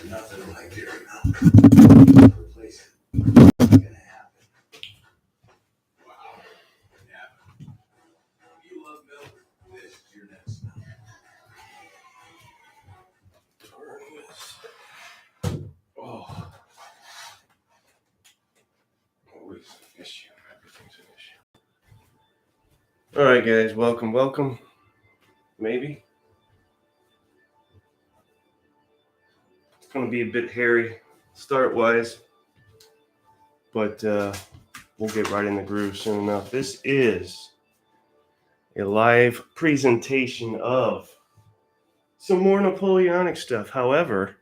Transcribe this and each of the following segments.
Nothing like Dairy Mountain. Replace it. It's not gonna happen. Wow. Yeah. You love milk. This is your next milk. Oh. Always an issue. Everything's an issue. All right, guys. Welcome. Maybe. It's going to be a bit hairy start-wise, but we'll get right in the groove soon enough. This is a live presentation of some more Napoleonic stuff. However,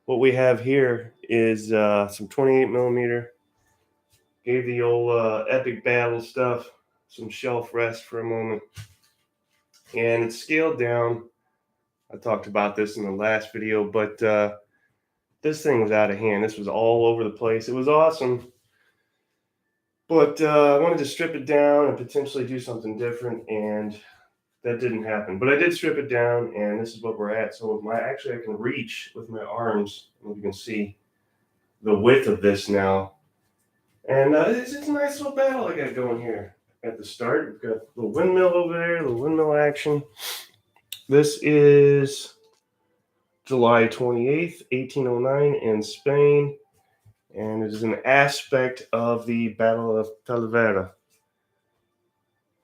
what we have here is some 28 millimeter. Gave the old epic battle stuff some shelf rest for a moment. And it's scaled down. I talked about this in the last video, but this thing was out of hand. This was all over the place. It was awesome. But I wanted to strip it down and potentially do something different, and that didn't happen. But I did strip it down, and this is what we're at. So I can reach with my arms, and you can see the width of this now. And it's a nice little battle I got going here at the start. We've got a little windmill over there, a little windmill action. This is July 28th, 1809 in Spain. And it is an aspect of the Battle of Talavera.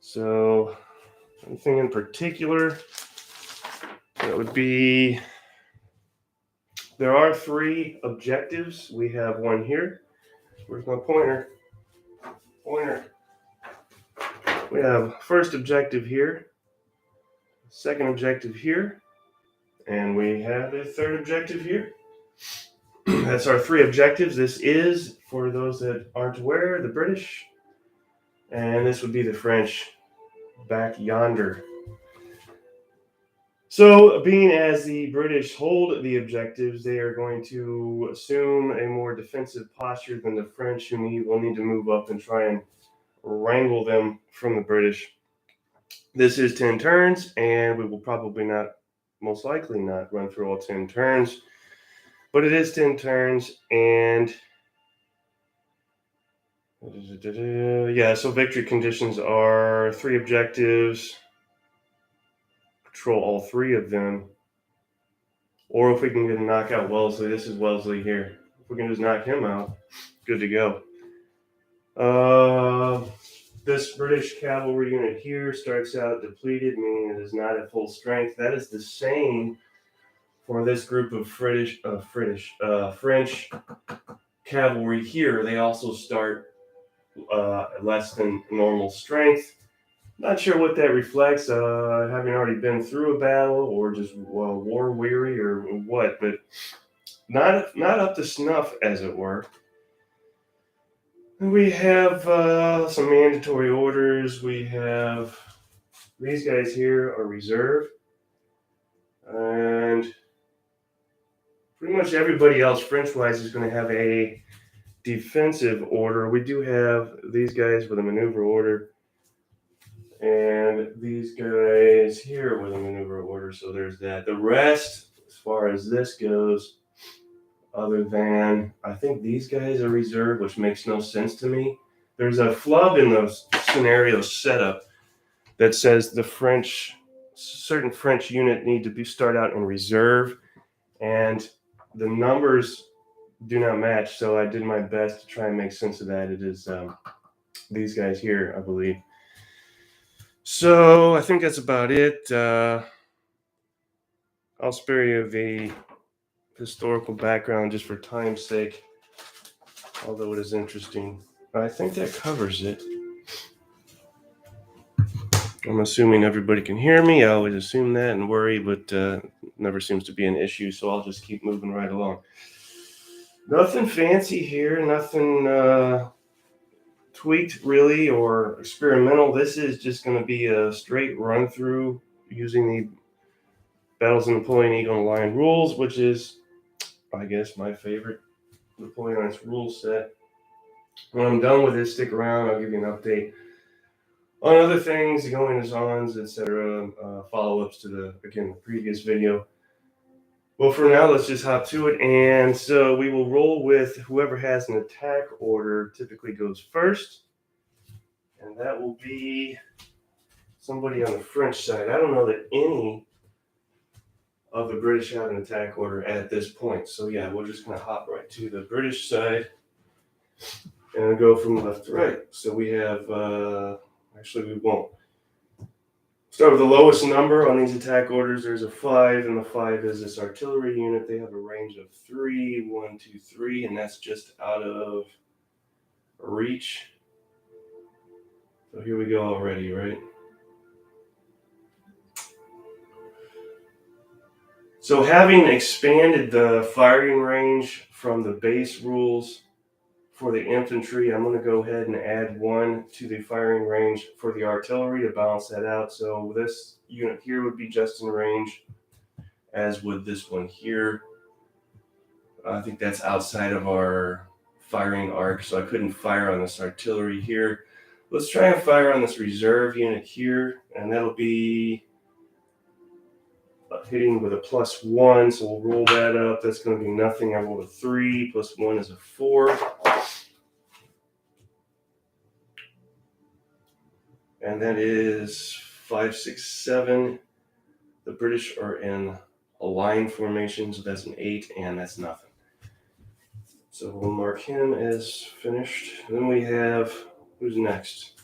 So, anything in particular? That would be, there are 3 objectives. We have one here. Where's my pointer? We have first objective here, second objective here, and we have a third objective here. That's our 3 objectives. This is, for those that aren't aware, the British, and this would be the French back yonder. So, being as the British hold the objectives, they are going to assume a more defensive posture than the French, who will need to move up and try and wrangle them from the British. This is 10 turns, and we will probably most likely not run through all 10 turns. But it is 10 turns, and yeah, so victory conditions are 3 objectives, control all 3 of them, or if we can get a knockout Wellesley, this is Wellesley here. If we can just knock him out, good to go. This British cavalry unit here starts out depleted, meaning it is not at full strength. That is the same for this group of French cavalry here. They also start less than normal strength. Not sure what that reflects, having already been through a battle or just war weary or what, but not up to snuff, as it were. And we have some mandatory orders. We have these guys here are reserve, and pretty much everybody else, French-wise, is going to have a defensive order. We do have these guys with a maneuver order, and these guys here with a maneuver order. So there's that. The rest, as far as this goes, other than I think these guys are reserved, which makes no sense to me. There's a flub in the scenario setup that says certain French unit need to start out in reserve, and the numbers do not match. So I did my best to try and make sense of that. It is these guys here, I believe. So I think that's about it. I'll spare you the historical background just for time's sake, although it is interesting. I think that covers it. I'm assuming everybody can hear me. I always assume that and worry, but never seems to be an issue, so I'll just keep moving right along. Nothing fancy here, nothing tweaked really or experimental. This is just going to be a straight run through using the Battles of Napoleon Eagle and Lion rules, which is, I guess, my favorite Napoleonic rule set. When I'm done with this, stick around. I'll give you an update on other things, goings-ons, etc. Follow-ups to the previous video. Well, for now, let's just hop to it. And so we will roll with whoever has an attack order typically goes first. And that will be somebody on the French side. I don't know that any of the British have an attack order at this point. So yeah, we're just going to hop right to the British side and go from left to right. So we have, actually we won't. Start with the lowest number on these attack orders. There's a 5, and the 5 is this artillery unit. They have a range of 3, 1, 2, 3, and that's just out of reach. So here we go already, right? So having expanded the firing range from the base rules for the infantry, I'm going to go ahead and add 1 to the firing range for the artillery to balance that out. So this unit here would be just in range, as would this one here. I think that's outside of our firing arc, so I couldn't fire on this artillery here. Let's try and fire on this reserve unit here, and that'll be hitting with a +1, so we'll roll that up. That's going to be nothing. I rolled a 3, +1 is a 4. And that is 5, 6, 7. The British are in a line formation, so that's an 8, and that's nothing. So we'll mark him as finished. Then we have, who's next?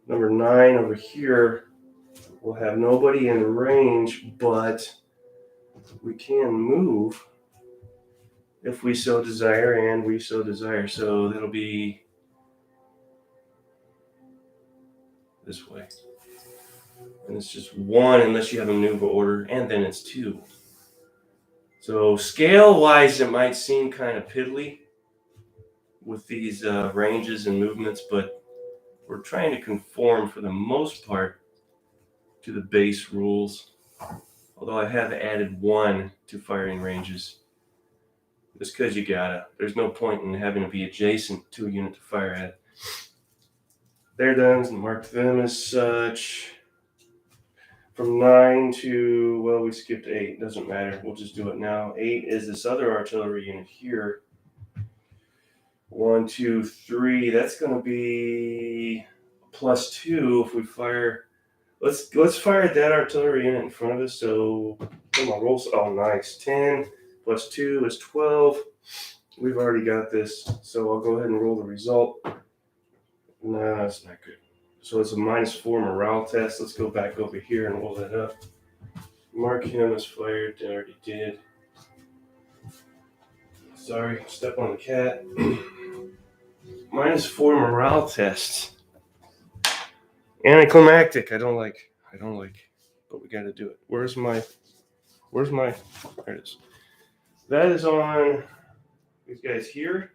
Number 9 over here. We'll have nobody in range, but we can move if we so desire, and we so desire. So that'll be this way. And it's just 1 unless you have a move order, and then it's 2. So scale-wise, it might seem kind of piddly with these ranges and movements, but we're trying to conform for the most part to the base rules. Although I have added 1 to firing ranges. Just because you gotta. There's no point in having to be adjacent to a unit to fire at. They're done, and mark them as such. From 9 to, well, we skipped 8. Doesn't matter. We'll just do it now. 8 is this other artillery unit here. 1, 2, 3. That's going to be +2 if we fire. Let's fire at that artillery unit in front of us. So come on, roll. Oh, nice. 10 +2 is 12. We've already got this. So I'll go ahead and roll the result. No, that's not good. So it's a -4 morale test. Let's go back over here and roll that up. Mark him as fired. I already did. Sorry, step on the cat. -4 morale test. Anticlimactic. I don't like. But we got to do it. Where's my? There it is. That is on these guys here.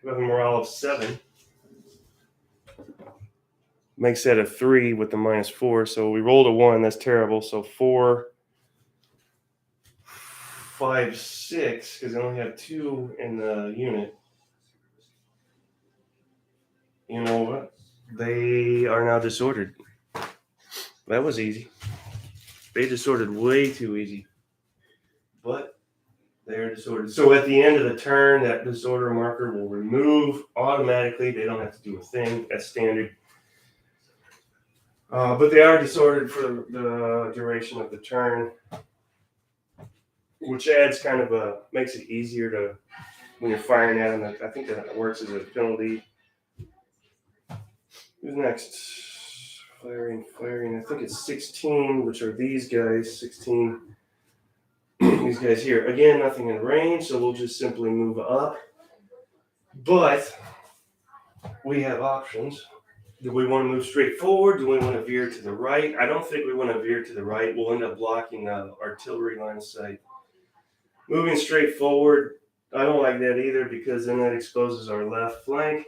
We have a morale of 7. Makes that a 3 with the -4. So we rolled a 1. That's terrible. So 4, 5, 6, because I only have 2 in the unit. You know what? They are now disordered. That was easy. They disordered way too easy. But they're disordered. So at the end of the turn, that disorder marker will remove automatically. They don't have to do a thing. That's standard. But they are disordered for the duration of the turn, which adds kind of makes it easier to, when you're firing at them. I think that works as a penalty. Who's next? Firing. I think it's 16, which are these guys. 16. These guys here. Again, nothing in range, so we'll just simply move up. But we have options. Do we want to move straight forward? Do we want to veer to the right? I don't think we want to veer to the right. We'll end up blocking the artillery line of sight. Moving straight forward, I don't like that either, because then that exposes our left flank.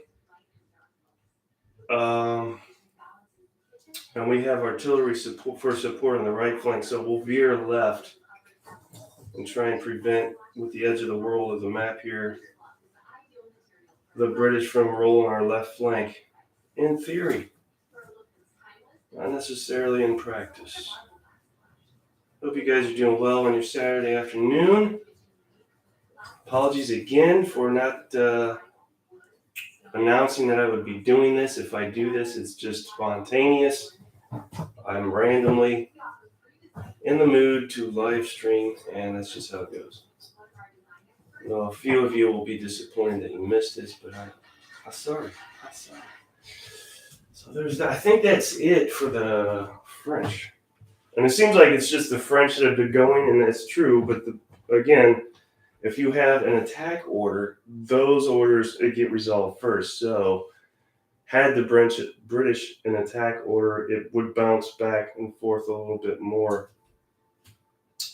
And we have artillery support on the right flank, so we'll veer left and try and prevent, with the edge of the world of the map here, the British from rolling our left flank. In theory, not necessarily in practice. Hope you guys are doing well on your Saturday afternoon. Apologies again for not announcing that I would be doing this. If I do this, it's just spontaneous. I'm randomly in the mood to live stream, and that's just how it goes. Well, a few of you will be disappointed that you missed this, but I'm sorry. So there's that. I think that's it for the French. And it seems like it's just the French that have been going, and that's true. But again, if you have an attack order, those orders get resolved first. So had the British an attack order, it would bounce back and forth a little bit more.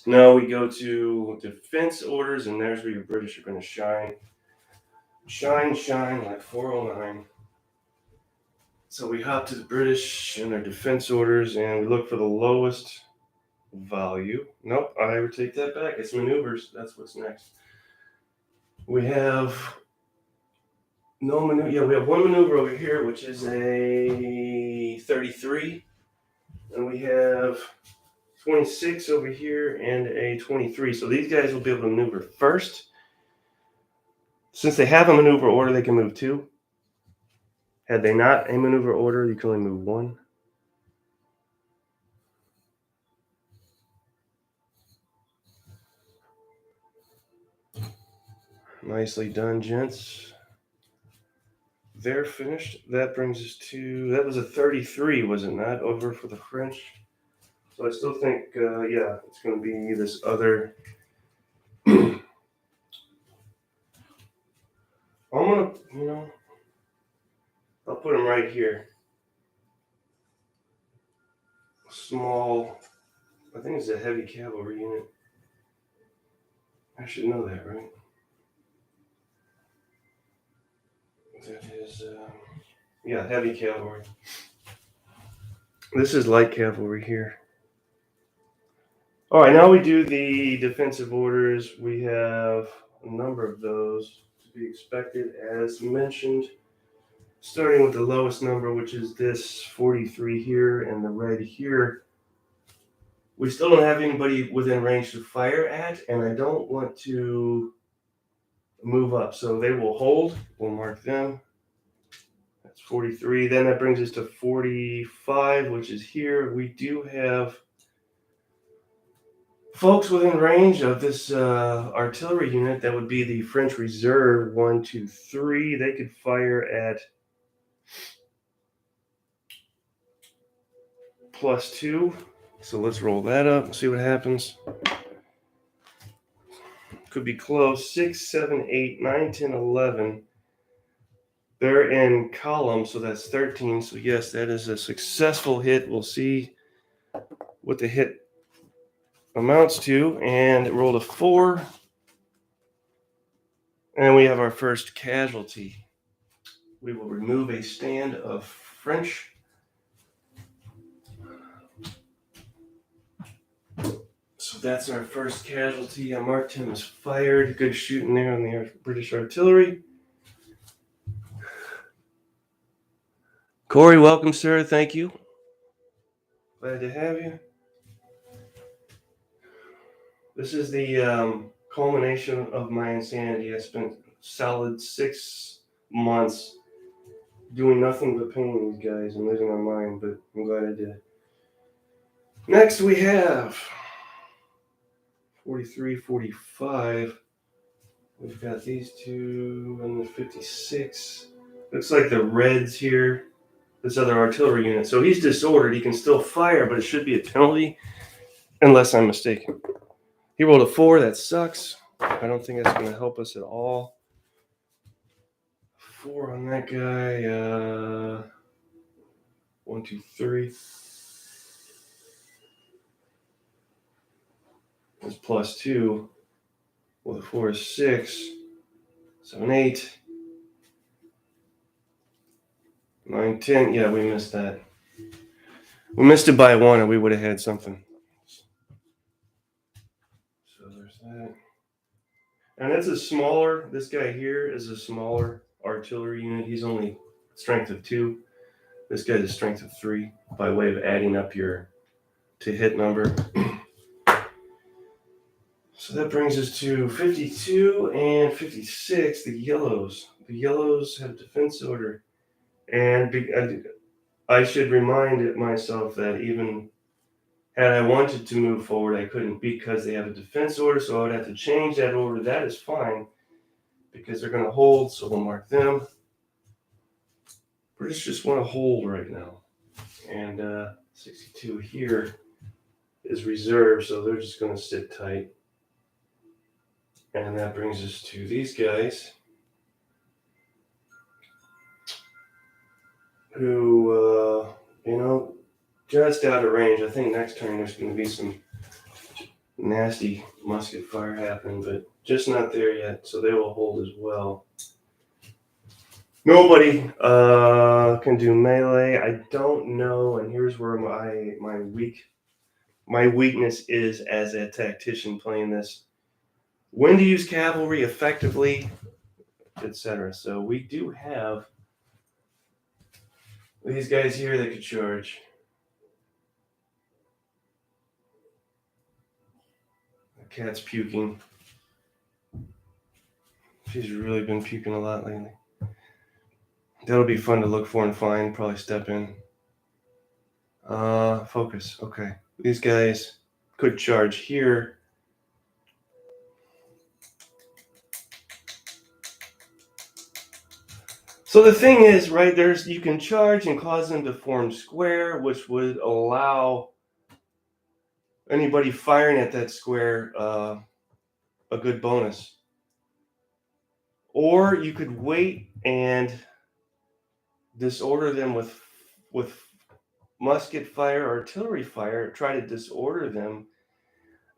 Now we go to defense orders, and there's where your British are going to shine. Shine like 409. So we hop to the British and their defense orders, and we look for the lowest value. Nope, I would take that back. It's maneuvers. That's what's next. We have no maneuver. Yeah, we have one maneuver over here, which is a 33, and we have 26 over here and a 23. So these guys will be able to maneuver first. Since they have a maneuver order, they can move 2. Had they not a maneuver order, you can only move 1. Nicely done, gents. They're finished. That brings us to, that was a 33, was it not, over for the French? So I still think, yeah, it's going to be this other. I'm going to, I'll put them right here. Small, I think it's a heavy cavalry unit. I should know that, right? That is, yeah, heavy cavalry. This is light cavalry here. All right, now we do the defensive orders. We have a number of those to be expected, as mentioned, starting with the lowest number, which is this 43 here, and the red here. We still don't have anybody within range to fire at, and I don't want to move up. So they will hold. We'll mark them. That's 43. Then that brings us to 45, which is here. We do have folks within range of this artillery unit. That would be the French Reserve. 1, 2, 3. They could fire at +2. So let's roll that up and see what happens. Could be close. 6, 7, 8, 9, 10, 11. They're in column, so that's 13. So yes, that is a successful hit. We'll see what the hit amounts to. And it rolled a 4. And we have our first casualty. We will remove a stand of French. So that's our first casualty. I marked him as fired. Good shooting there on the British artillery. Corey, welcome, sir. Thank you. Glad to have you. This is the culmination of my insanity. I spent solid 6 months doing nothing but painting these guys and losing my mind, but I'm glad I did. Next we have 43, 45. We've got these two and the 56. Looks like the reds here. This other artillery unit. So he's disordered. He can still fire, but it should be a penalty, unless I'm mistaken. He rolled a 4. That sucks. I don't think that's going to help us at all. 4 on that guy. 1, 2, 3. That's +2. Well, the 4 is 6. 7, 8. 9, 10. Yeah, we missed that. We missed it by 1, or we would have had something. So there's that. And it's a smaller, this guy here is a smaller artillery unit. He's only strength of 2. This guy's a strength of 3 by way of adding up your to hit number. So that brings us to 52 and 56, the yellows. The yellows have defense order. And I should remind myself that even had I wanted to move forward, I couldn't because they have a defense order, so I would have to change that order. That is fine because they're going to hold, so we'll mark them. British just want to hold right now. And 62 here is reserve, so they're just going to sit tight. And that brings us to these guys who, just out of range. I think next turn there's going to be some nasty musket fire happening, but just not there yet, so they will hold as well. Nobody can do melee. I don't know, and here's where my weakness is as a tactician playing this. When to use cavalry effectively, etc. So we do have these guys here that could charge. The cat's puking. She's really been puking a lot lately. That'll be fun to look for and find. Probably step in. Focus. Okay. These guys could charge here. So the thing is, right, you can charge and cause them to form square, which would allow anybody firing at that square a good bonus. Or you could wait and disorder them with musket fire, artillery fire, try to disorder them,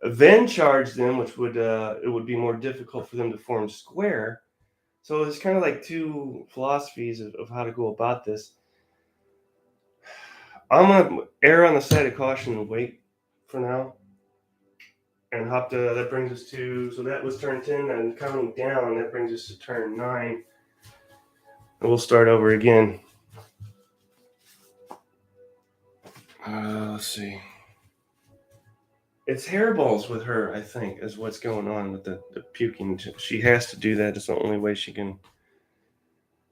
then charge them, which would it would be more difficult for them to form square. So there's kind of like two philosophies of how to go about this. I'm gonna err on the side of caution and wait for now, and that brings us to, so that was turn 10, and counting down, that brings us to turn 9, and we'll start over again. Let's see. It's hairballs with her, I think, is what's going on with the puking. She has to do that. It's the only way she can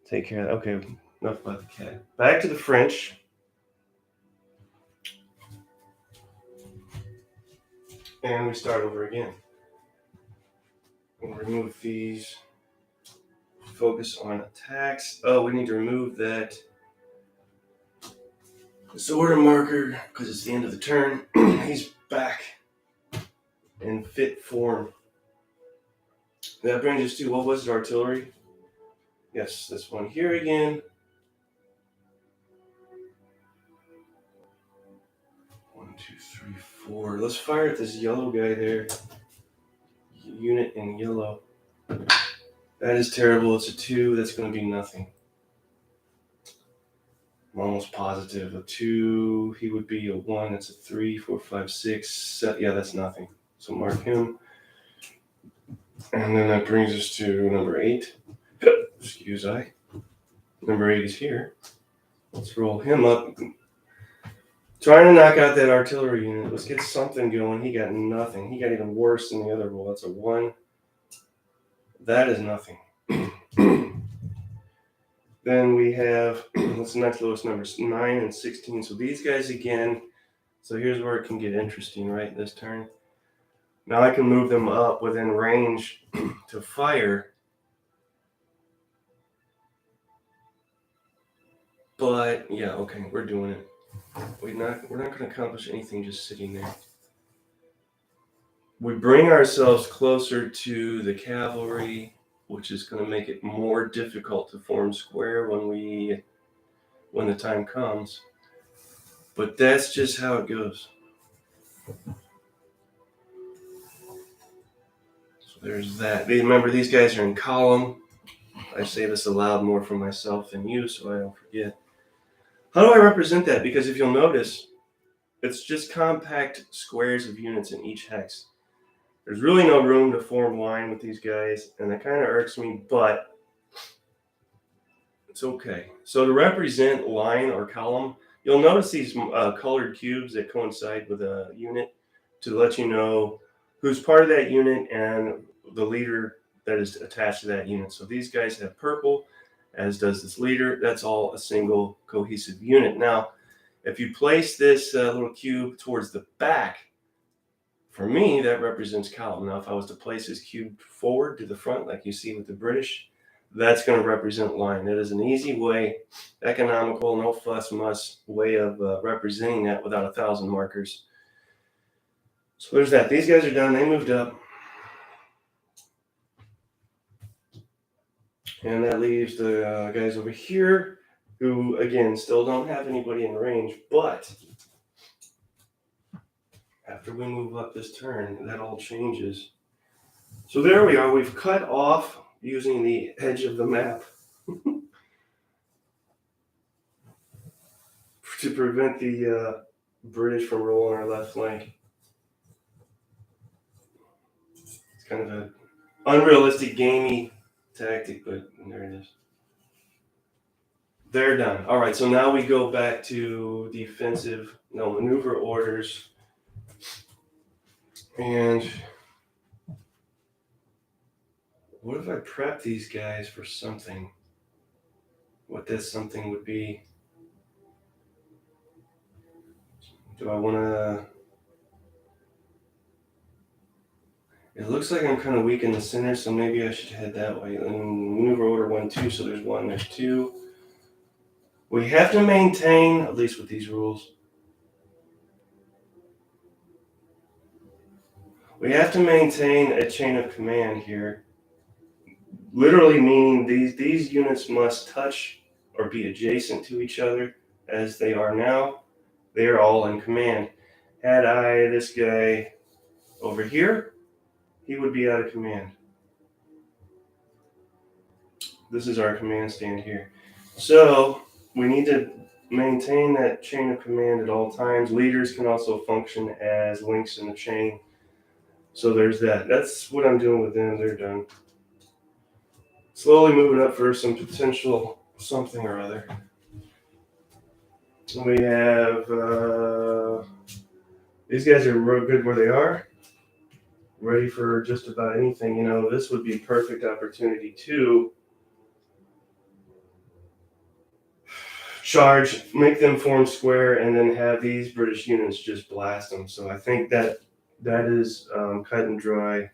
take care of that. Okay, enough about the cat. Back to the French. And we start over again. We'll remove these. Focus on attacks. Oh, we need to remove that disorder marker because it's the end of the turn. He's back in fit form. That brings us to, what was it, artillery? Yes, this one here again. 1, 2, 3, 4. Let's fire at this yellow guy there. Unit in yellow. That is terrible. It's a 2. That's going to be nothing. I'm almost positive. A 2, he would be a 1. That's a 3, 4, 5, 6, 7. Yeah, that's nothing. So mark him. And then that brings us to number 8. Excuse I. Number 8 is here. Let's roll him up. Trying to knock out that artillery unit. Let's get something going. He got nothing. He got even worse than the other roll. That's a 1. That is nothing. Then we have, what's the next lowest numbers? 9 and 16. So these guys again. So here's where it can get interesting, right, this turn. Now I can move them up within range to fire. But, yeah, okay, we're doing it. We're not going to accomplish anything just sitting there. We bring ourselves closer to the cavalry, which is going to make it more difficult to form square when the time comes. But that's just how it goes. So there's that. Remember, these guys are in column. I say this aloud more for myself than you, so I don't forget. How do I represent that? Because if you'll notice, it's just compact squares of units in each hex. There's really no room to form line with these guys, and that kind of irks me, but it's okay. So to represent line or column, you'll notice these colored cubes that coincide with a unit to let you know who's part of that unit and the leader that is attached to that unit. So these guys have purple, as does this leader. That's all a single cohesive unit. Now, if you place this little cube towards the back, for me, that represents column. Now, if I was to place this cube forward to the front, like you see with the British, that's going to represent line. That is an easy way, economical, no fuss muss way of representing that without 1,000 markers. So there's that. These guys are done. They moved up. And that leaves the guys over here who, again, still don't have anybody in range. But after we move up this turn, that all changes. So there we are. We've cut off using the edge of the map to prevent the British from rolling our left flank. It's kind of an unrealistic, gamey tactic, but there it is. They're done. All right, so now we go back to defensive, maneuver orders. And what if I prep these guys for something? What that something would be? Do I want to... It looks like I'm kind of weak in the center, so maybe I should head that way. And maneuver order 1, 2, so there's 1, there's 2. We have to maintain, at least with these rules, we have to maintain a chain of command here. Literally meaning these units must touch or be adjacent to each other as they are now. They are all in command. Had I this guy over here, he would be out of command. This is our command stand here. So we need to maintain that chain of command at all times. Leaders can also function as links in the chain. So there's that. That's what I'm doing with them. They're done. Slowly moving up for some potential something or other. We have these guys are real good where they are. Ready for just about anything. This would be a perfect opportunity to charge, make them form square, and then have these British units just blast them. So I think that is cut and dry.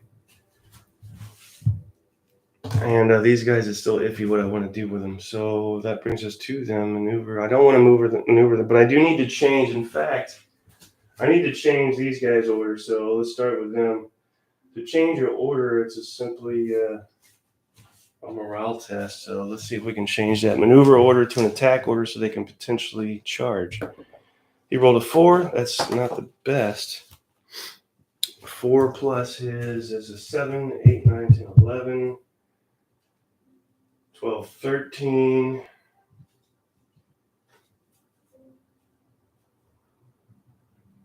And these guys is still iffy what I want to do with them. So that brings us to them maneuver. I don't want to maneuver them, but I do need to change. In fact, I need to change these guys' order. So let's start with them. To change your order, it's just simply a morale test. So let's see if we can change that maneuver order to an attack order so they can potentially charge. He rolled a 4. That's not the best. 4 plus his is a 7, 8, 9, 10, 11, 12, 13.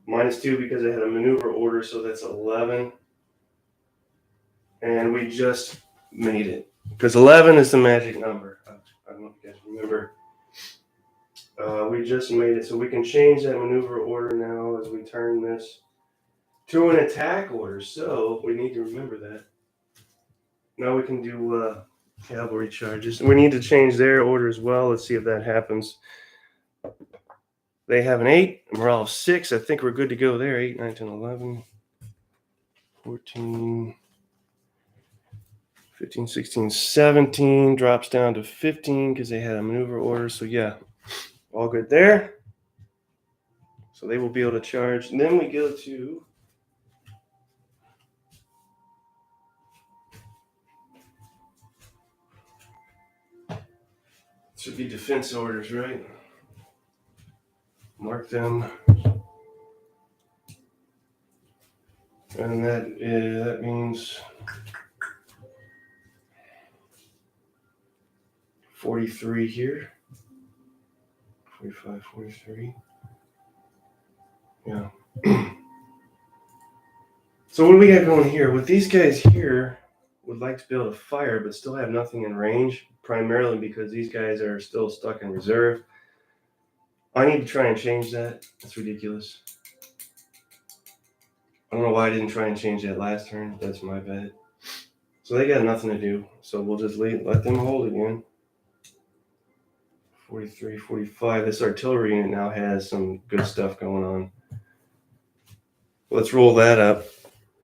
-2 because I had a maneuver order, so that's 11. And we just made it. Because 11 is the magic number. I don't know if you guys remember. We just made it. So we can change that maneuver order now as we turn this to an attack order. So we need to remember that. Now we can do cavalry charges. We need to change their order as well. Let's see if that happens. They have an 8. Morale of 6. I think we're good to go there. 8, 9, 10, 11, 14... 15, 16, 17 drops down to 15 because they had a maneuver order. So yeah, all good there. So they will be able to charge. And then we go to should be defense orders, right? Mark them. And that means 43 here. 45, 43. Yeah. So what do we got going here? With these guys here, would like to be able to fire, but still have nothing in range, primarily because these guys are still stuck in reserve. I need to try and change that. That's ridiculous. I don't know why I didn't try and change that last turn. That's my bad. So they got nothing to do. So we'll just let them hold again. 43, 45. This artillery unit now has some good stuff going on. Let's roll that up.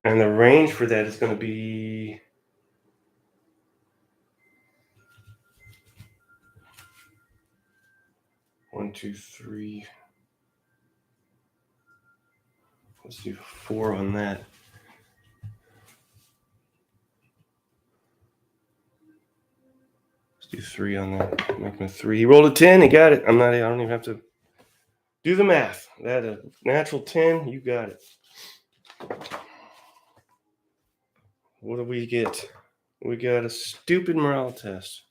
And the range for that is going to be 1, 2, 3. Let's do 4 on that. Let's do 3 on that. Make him a 3. He rolled a 10. He got it. I don't even have to do the math. That a natural 10. You got it. What do we get? We got a stupid morale test.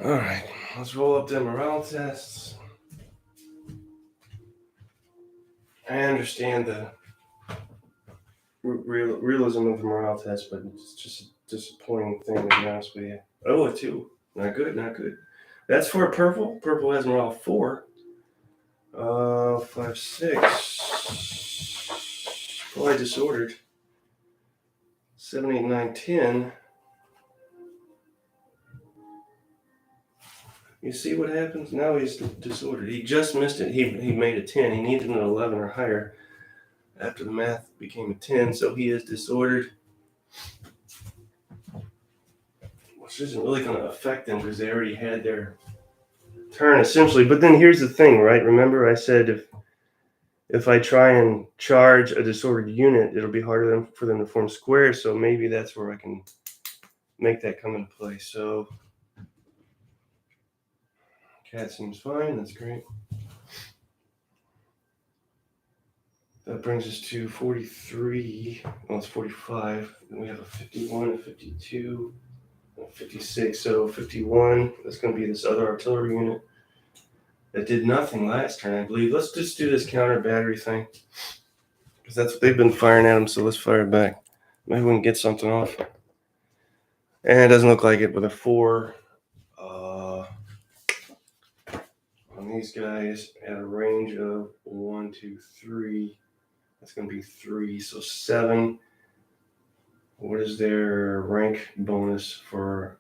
All right. Let's roll up the morale tests. I understand the realism of the morale test, but it's just a disappointing thing, to be honest with you. Oh, a 2. Not good, not good. That's for a purple. Purple has morale 4. 5, 6. Probably disordered. 7, 8, 9, 10. You see what happens? Now he's disordered. He just missed it. He made a 10. He needed an 11 or higher. After the math became a 10, so he is disordered. Which isn't really going to affect them because they already had their turn, essentially. But then here's the thing, right? Remember I said if I try and charge a disordered unit, it'll be harder for them to form squares, so maybe that's where I can make that come into play. So cat seems fine. That's great. That brings us to 43. Well, it's 45. Then we have a 51, a 52, a 56. So 51, that's going to be this other artillery unit that did nothing last turn, I believe. Let's just do this counter battery thing, because that's what they've been firing at them, so let's fire it back. Maybe we can get something off. And it doesn't look like it with a 4. On these guys at a range of 1, 2, 3. That's going to be 3, so 7. What is their rank bonus for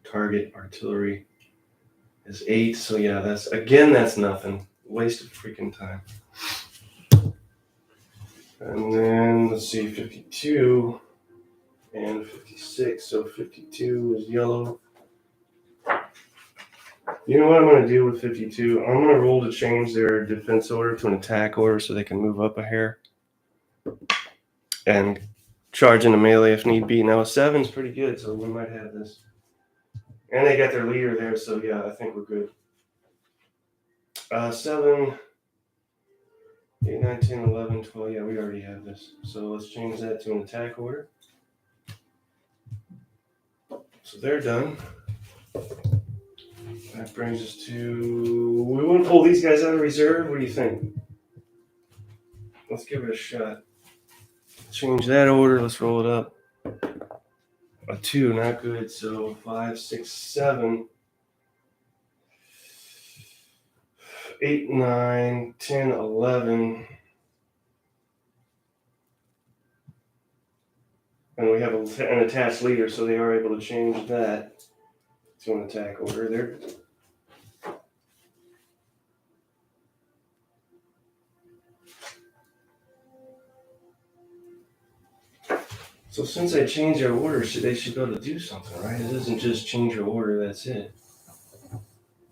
target artillery? Is 8, so yeah, that's nothing. Waste of freaking time. And then let's see, 52 and 56. So 52 is yellow. You know what I'm going to do with 52? I'm going to roll to change their defense order to an attack order so they can move up a hair and charge into melee if need be. Now a 7 is pretty good, so we might have this. And they got their leader there, so yeah, I think we're good. 7, 8, 9, 10, 11, 12. Yeah, we already have this. So let's change that to an attack order. So they're done. That brings us to... We want to pull these guys out of reserve. What do you think? Let's give it a shot. Change that order. Let's roll it up. A 2, not good. So 5, 6, 7, 8, 9, 10, 11. And we have an attached leader, so they are able to change that to an attack order. There. So since I changed their order, they should be able to do something, right? It doesn't just change your order, that's it.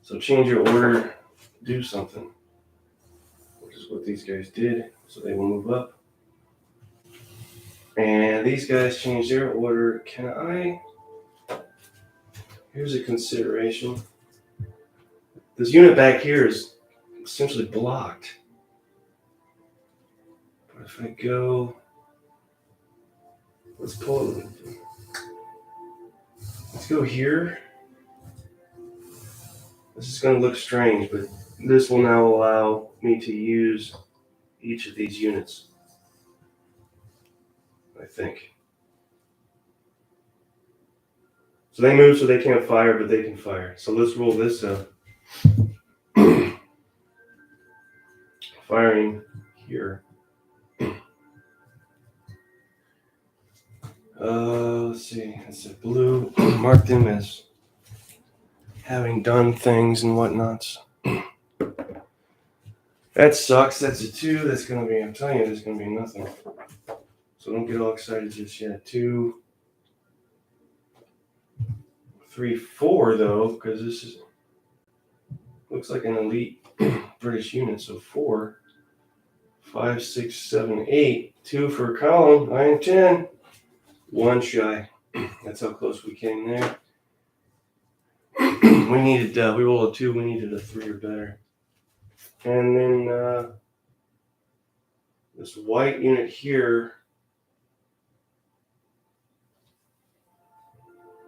So change your order, do something. Which is what these guys did. So they will move up. And these guys changed their order. Can I... Here's a consideration. This unit back here is essentially blocked. But if I go... Let's pull it. Let's go here. This is going to look strange, but this will now allow me to use each of these units, I think. So they move so they can't fire, but they can fire. So let's roll this up. Firing here. Let's see. It's a blue. Mark them as having done things and whatnots. That sucks. That's a 2. That's going to be, I'm telling you, there's going to be nothing. So don't get all excited just yet. 2, 3, 4, though, because this is looks like an elite British unit. So 4, 5, 6, 7, 8. 2 for Colin. 9, 10. 1 shy. That's how close we came there. We needed, we rolled a 2. We needed a 3 or better. And then this white unit here,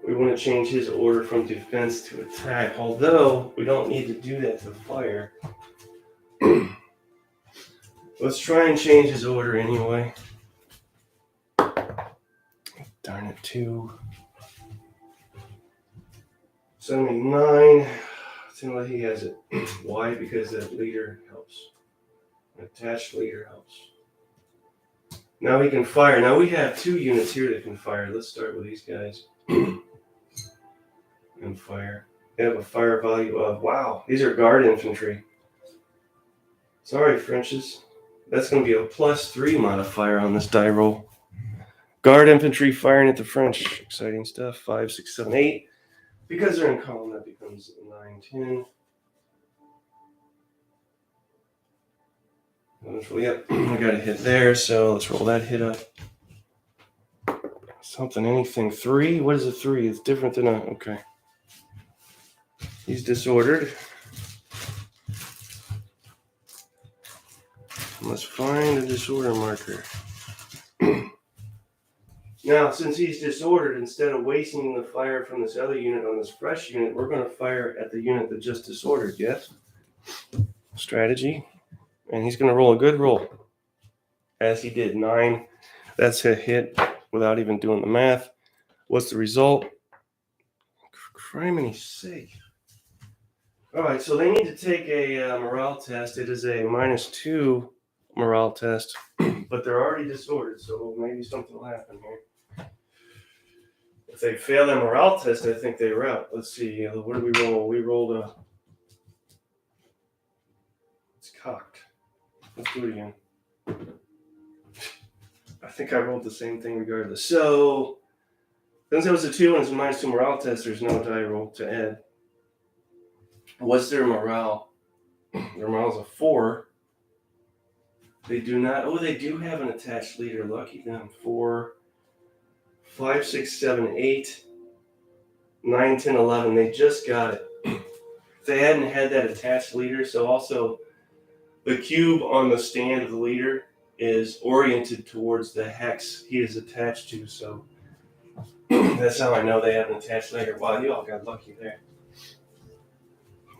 we want to change his order from defense to attack, although we don't need to do that to fire. Let's try and change his order anyway. Darn it, 2. 79. Seems like he has it. Why? Because that leader helps. An attached leader helps. Now he can fire. Now we have 2 units here that can fire. Let's start with these guys. And fire. They have a fire value of, wow, these are guard infantry. Sorry, Frenches. That's going to be a +3 modifier on this die roll. Guard infantry firing at the French. Exciting stuff. 5, 6, 7, 8. Because they're in column, that becomes 9, 10. Yep, we got a hit there, so let's roll that hit up. Something, anything. 3? What is a 3? It's different than a, okay. He's disordered. Let's find a disorder marker. Now, since he's disordered, instead of wasting the fire from this other unit on this fresh unit, we're going to fire at the unit that just disordered, yes? Strategy. And he's going to roll a good roll. As he did, 9. That's a hit without even doing the math. What's the result? Criminy sake. All right, so they need to take a morale test. It is a -2 morale test, but they're already disordered, so maybe something will happen here. If they fail that morale test, I think they're out. Let's see, what did we roll? We rolled a... It's cocked. Let's do it again. I think I rolled the same thing regardless. So, since it was a 2 and it's a -2 morale test, there's no die roll to add. What's their morale? Their morale is a 4. They do not, oh, they do have an attached leader. Lucky them. 4, 5, 6, 7, 8, 9, 10, 11. They just got it. They hadn't had that attached leader, so also the cube on the stand of the leader is oriented towards the hex he is attached to, so that's how I know they have an attached leader. Wow, you all got lucky there.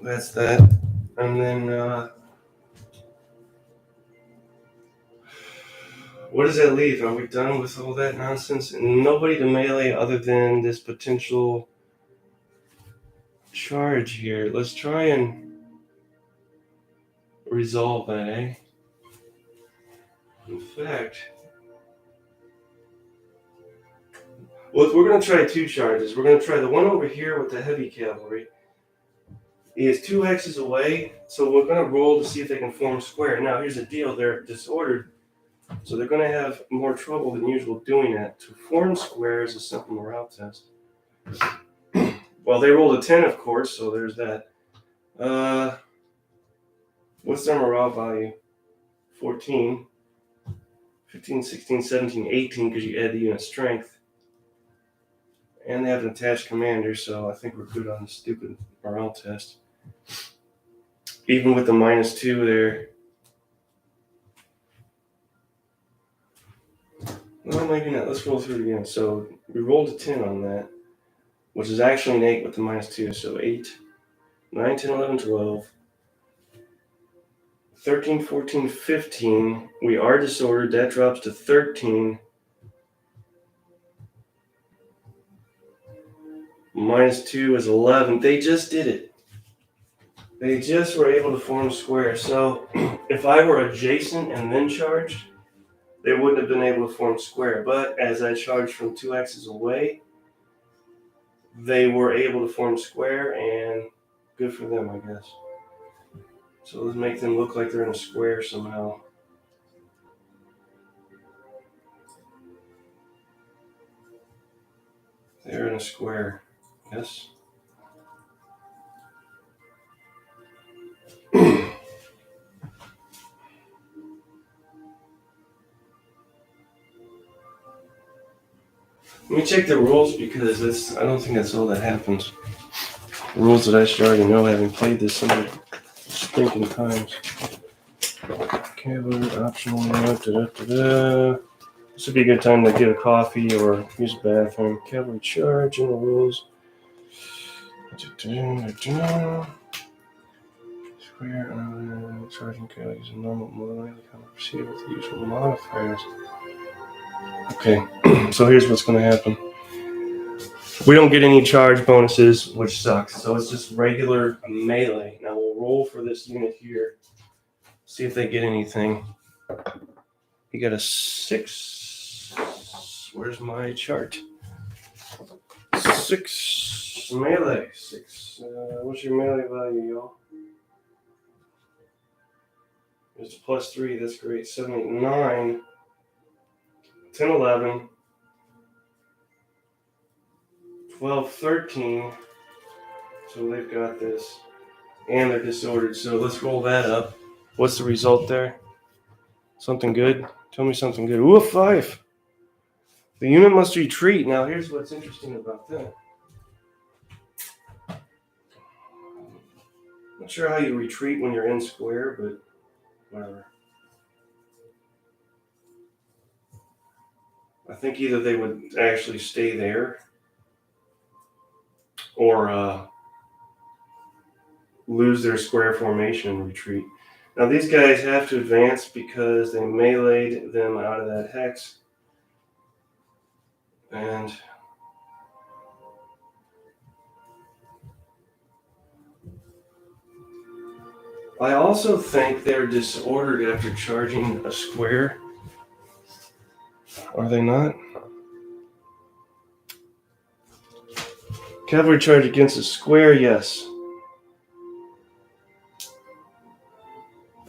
That's that. And then, what does that leave? Are we done with all that nonsense? Nobody to melee other than this potential charge here. Let's try and resolve that, eh? In fact, well, we're going to try 2 charges. We're going to try the one over here with the heavy cavalry. He is 2 hexes away, so we're going to roll to see if they can form square. Now, here's the deal. They're disordered, so they're going to have more trouble than usual doing that. To form square is a simple morale test. Well, they rolled a 10, of course, so there's that. What's their morale value? 14. 15, 16, 17, 18, because you add the unit strength. And they have an attached commander, so I think we're good on the stupid morale test. Even with the -2 there. Well, maybe not. Let's roll through it again. So we rolled a 10 on that, which is actually an 8 with the -2. So 8, 9, 10, 11, 12, 13, 14, 15. We are disordered. That drops to 13. -2 is 11. They just did it. They just were able to form square. So if I were adjacent and then charged, they wouldn't have been able to form square. But as I charged from 2 axes away, they were able to form square, and good for them, I guess. So let's make them look like they're in a square somehow. They're in a square, yes. Let me check the rules because I don't think that's all that happens. Rules that I should already know, having played this so many stinking times. Cavalry optional. This would be a good time to get a coffee or use a bathroom. Cavalry charge in the rules. Square charging cavalry is a normal mode. Kind of proceed with the usual modifiers. Okay, so here's what's going to happen. We don't get any charge bonuses, which sucks. So it's just regular melee. Now we'll roll for this unit here. See if they get anything. You got a 6. Where's my chart? 6 melee. 6. What's your melee value, y'all? It's +3. That's great. 7, 8, 9. 10, 11. 12, 13. So they've got this. And they're disordered. So let's roll that up. What's the result there? Something good? Tell me something good. Ooh, a 5. The unit must retreat. Now here's what's interesting about that. Not sure how you retreat when you're in square, but whatever. I think either they would actually stay there or lose their square formation and retreat. Now these guys have to advance because they meleeed them out of that hex. And I also think they're disordered after charging a square. Are they not? Cavalry charge against a square, yes.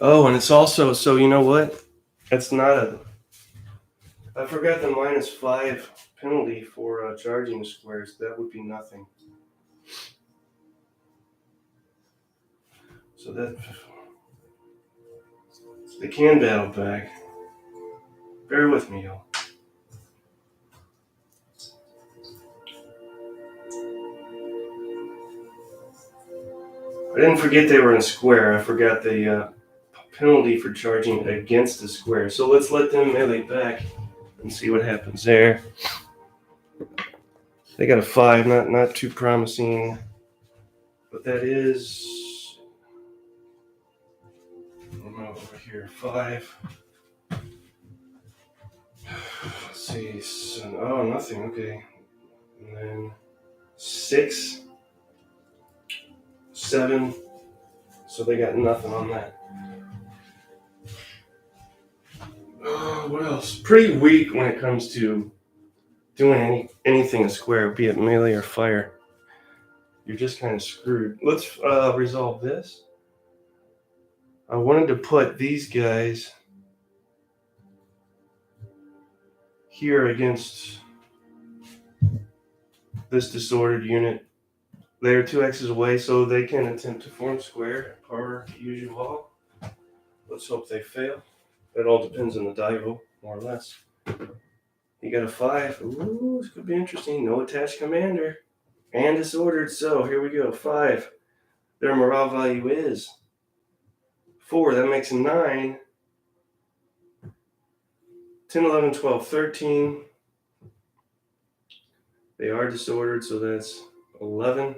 Oh, and it's also, so you know what? It's not a... I forgot the -5 penalty for charging squares. That would be nothing. So that... They can battle back. Bear with me, y'all. I didn't forget they were in square. I forgot the penalty for charging against the square. So let's let them melee back and see what happens there. They got a 5, not too promising, but that is over here 5. Let's see. Oh, nothing. Okay, and then 6, 7. So they got nothing on that. What else? Pretty weak when it comes to doing anything a square, be it melee or fire. You're just kind of screwed. Let's resolve this. I wanted to put these guys here against this disordered unit. They're 2 X's away, so they can attempt to form square per usual. Let's hope they fail. It all depends on the die roll, more or less. You got a 5. Ooh, this could be interesting. No attached commander. And disordered, so here we go. 5. Their morale value is 4. That makes 9. 10, 11, 12, 13. They are disordered, so that's 11.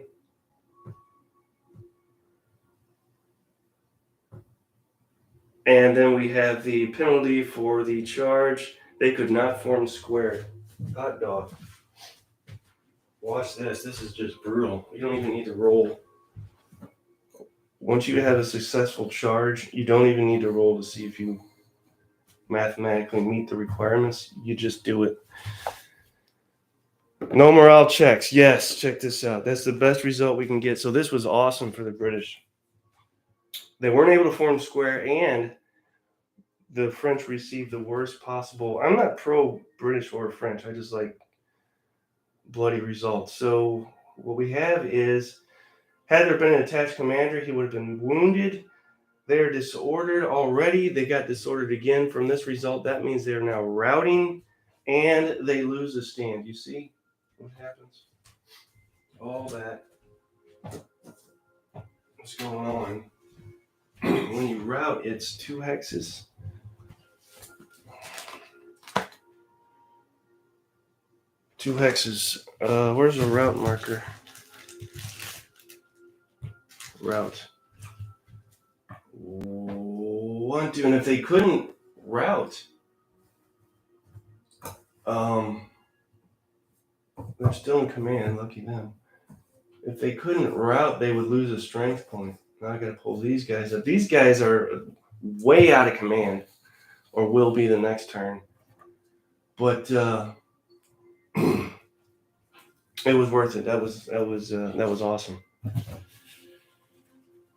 And then we have the penalty for the charge. They could not form square. Hot dog. Watch this. This is just brutal. You don't even need to roll. Once you have a successful charge, you don't even need to roll to see if you mathematically meet the requirements. You just do it. No morale checks. Yes, check this out. That's the best result we can get. So this was awesome for the British. They weren't able to form square, and the French received the worst possible. I'm not pro-British or French. I just like bloody results. So what we have is, had there been an attached commander, he would have been wounded. They're disordered already. They got disordered again from this result. That means they're now routing, and they lose a stand. You see what happens? All that is going on. When you route, it's 2 hexes. Two hexes. Where's the route marker? Route. 1, 2. And if they couldn't route, they're still in command. Lucky them. If they couldn't route, they would lose a strength point. Now I got to pull these guys up. These guys are way out of command, or will be the next turn. But it was worth it. That was awesome.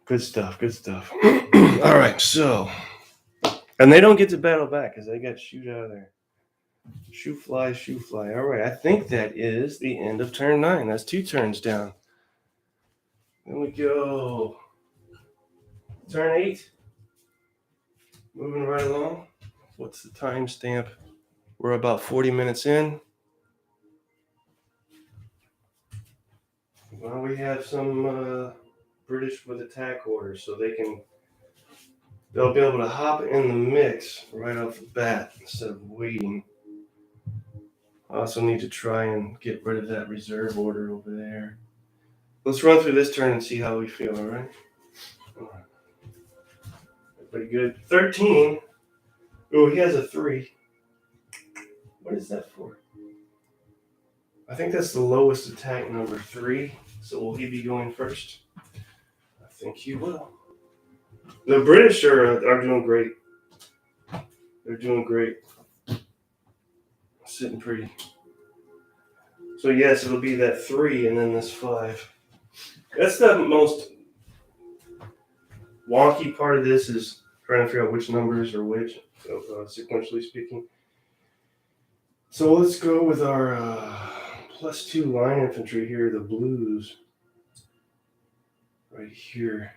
Good stuff. Good stuff. All right, so, and they don't get to battle back because they got shoot out of there. Shoe fly, shoe fly. All right, I think that is the end of turn 9. That's 2 turns down. Then we go turn 8. Moving right along. What's the timestamp? We're about 40 minutes in. Well, we have some British with attack orders, so they'll be able to hop in the mix right off the bat instead of waiting. I also need to try and get rid of that reserve order over there. Let's run through this turn and see how we feel, all right? Pretty good. 13. Oh, he has a 3. What is that for? I think that's the lowest attack, number 3. So will he be going first? I think he will. The British are doing great. They're doing great. Sitting pretty. So yes, it'll be that 3 and then this 5. That's the most wonky part of this, is trying to figure out which numbers are which, sequentially speaking. So let's go with our +2 line infantry here, the blues. Right here.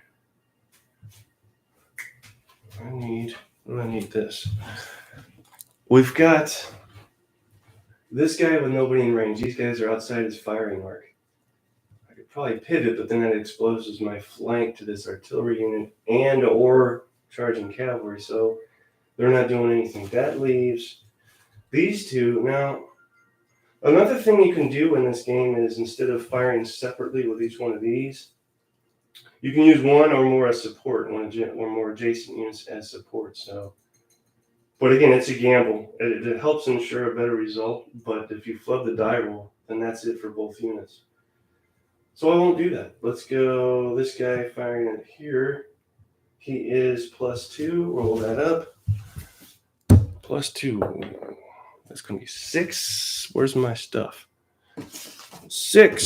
I need this. We've got this guy with nobody in range. These guys are outside his firing arc. I could probably pivot, but then that exposes my flank to this artillery unit and or charging cavalry, so they're not doing anything. That leaves these two. Now, another thing you can do in this game is, instead of firing separately with each one of these, you can use one or more as support, or more adjacent units as support. So, but again, it's a gamble. It helps ensure a better result, but if you flub the die roll, then that's it for both units. So I won't do that. Let's go this guy firing it here. He is +2. Roll that up. +2. That's going to be 6. Where's my stuff? 6,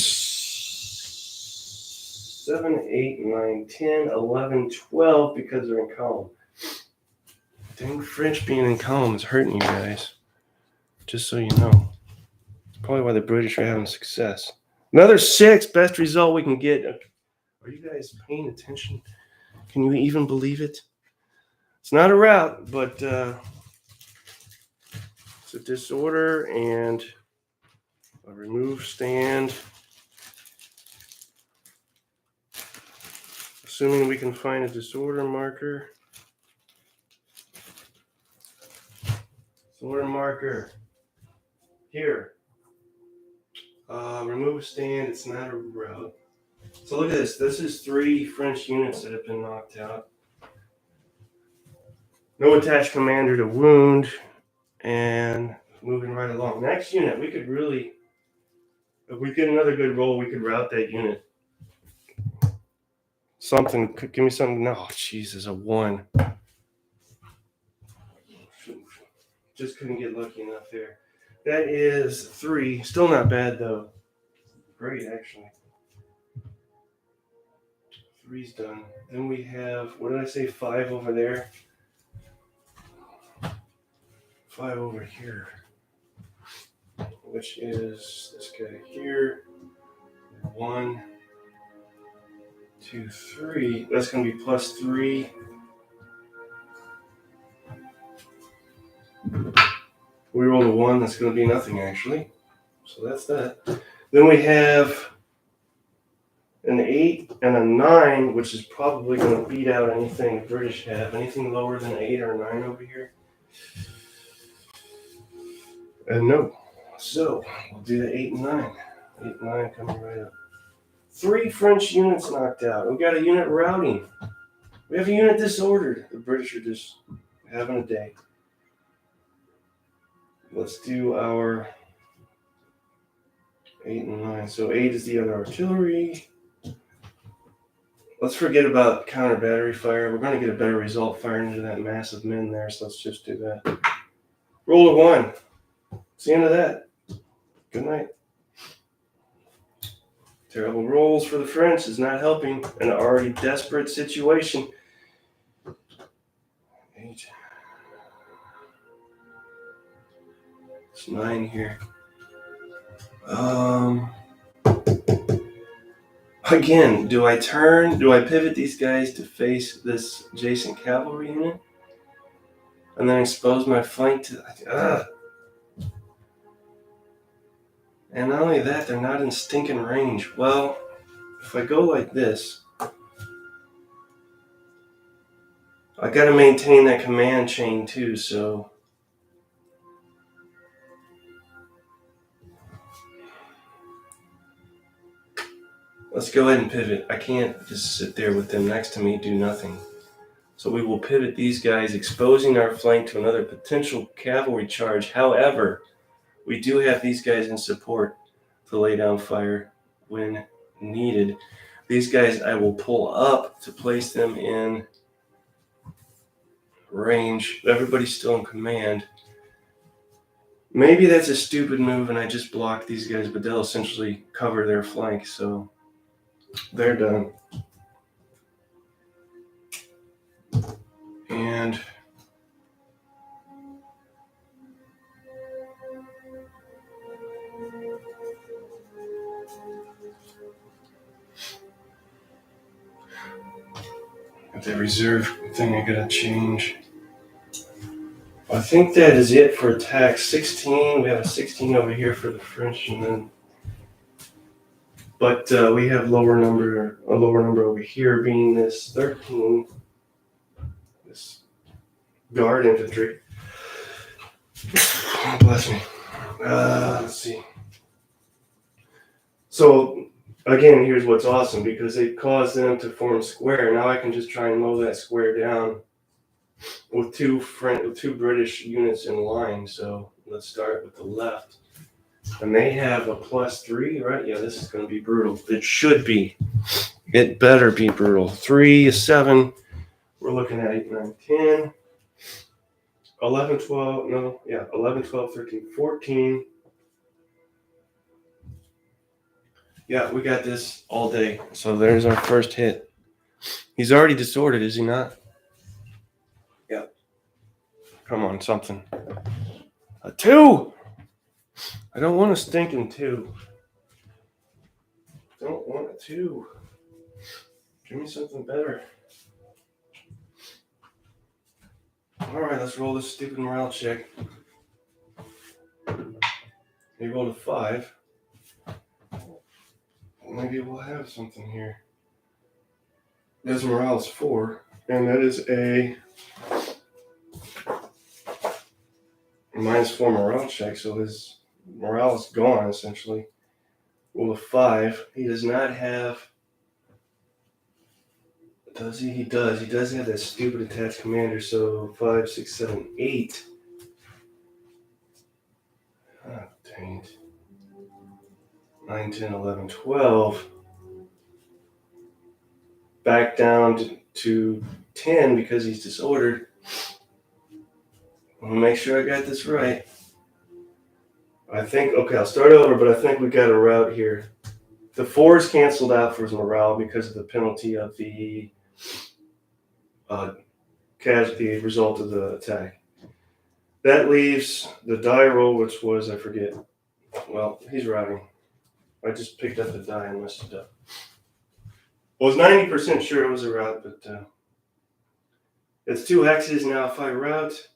7, 8, 9, 10, 11, 12, because they're in column. Dang, French being in column is hurting you guys. Just so you know. Probably why the British are having success. Another 6, best result we can get. Are you guys paying attention? Can you even believe it? It's not a rout, but it's a disorder and a remove stand. Assuming we can find a disorder marker. Disorder marker. Here. Remove stand. It's not a rout. So look at this. This is 3 French units that have been knocked out. No attached commander to wound. And moving right along. Next unit, we could really, if we get another good roll, we could rout that unit. Something, give me something. No, Jesus, a 1. Just couldn't get lucky enough there. That is 3. Still not bad though. Great actually. 3's done. Then we have, what did I say, 5 over there? 5 over here. Which is this guy here. 1, 2, 3. That's going to be plus 3. We rolled a 1. That's going to be nothing actually. So that's that. Then we have an 8 and a 9, which is probably going to beat out anything the British have. Anything lower than 8 or 9 over here? No. So we'll do the 8 and 9. 8 and 9 coming right up. 3 French units knocked out. We got a unit routing. We have a unit disordered. The British are just having a day. Let's do our 8 and 9. So 8 is the other artillery. Let's forget about counter battery fire. We're going to get a better result firing into that mass of men there, so let's just do that. Roll a 1. It's the end of that. Good night. Terrible rolls for the French is not helping an already desperate situation. 8. It's 9 here. Again, do I pivot these guys to face this adjacent cavalry unit? And then expose my flank to... And not only that, they're not in stinking range. Well, if I go like this, I got to maintain that command chain too, so... Let's go ahead and pivot. I can't just sit there with them next to me, do nothing. So we will pivot these guys, exposing our flank to another potential cavalry charge. However, we do have these guys in support to lay down fire when needed. These guys I will pull up to place them in range. Everybody's still in command. Maybe that's a stupid move and I just block these guys, but they'll essentially cover their flank, so they're done. And the reserve thing I gotta change. I think that is it for attack 16. We have a 16 over here for the French, and then, but we have a lower number over here, being this 13, this guard infantry. Oh, bless me. Let's see. So again, here's what's awesome, because it caused them to form square. Now I can just try and mow that square down with two British units in line. So let's start with the left. And they have a +3, right? Yeah, this is going to be brutal. It should be. It better be brutal. 3, 7. We're looking at 8, 9, 10. 11, 12. No, yeah, 11, 12, 13, 14. Yeah, we got this all day. So there's our first hit. He's already disordered, is he not? Yeah. Come on, something. A 2! I don't want a stinking 2. Don't want a 2. Give me something better. Alright, let's roll this stupid morale check. He rolled a 5. Maybe we'll have something here. His morale is 4, and that is a -4 morale check, so his morale is gone, essentially. Roll a 5. He does not have... Does he? He does. He does have that stupid attached commander, so 5, 6, 7, 8. Ah, dang it. 9, 10, 11, 12. Back down to 10 because he's disordered. I'm gonna make sure I got this right. I think, okay, I'll start over, but I think we got a route here. The 4 is canceled out for his morale because of the penalty of the casualty result of the attack. That leaves the die roll, which was, I forget. Well, he's routing. I just picked up the die and messed it up. I was 90% sure it was a route, but it's 2 hexes now. If I route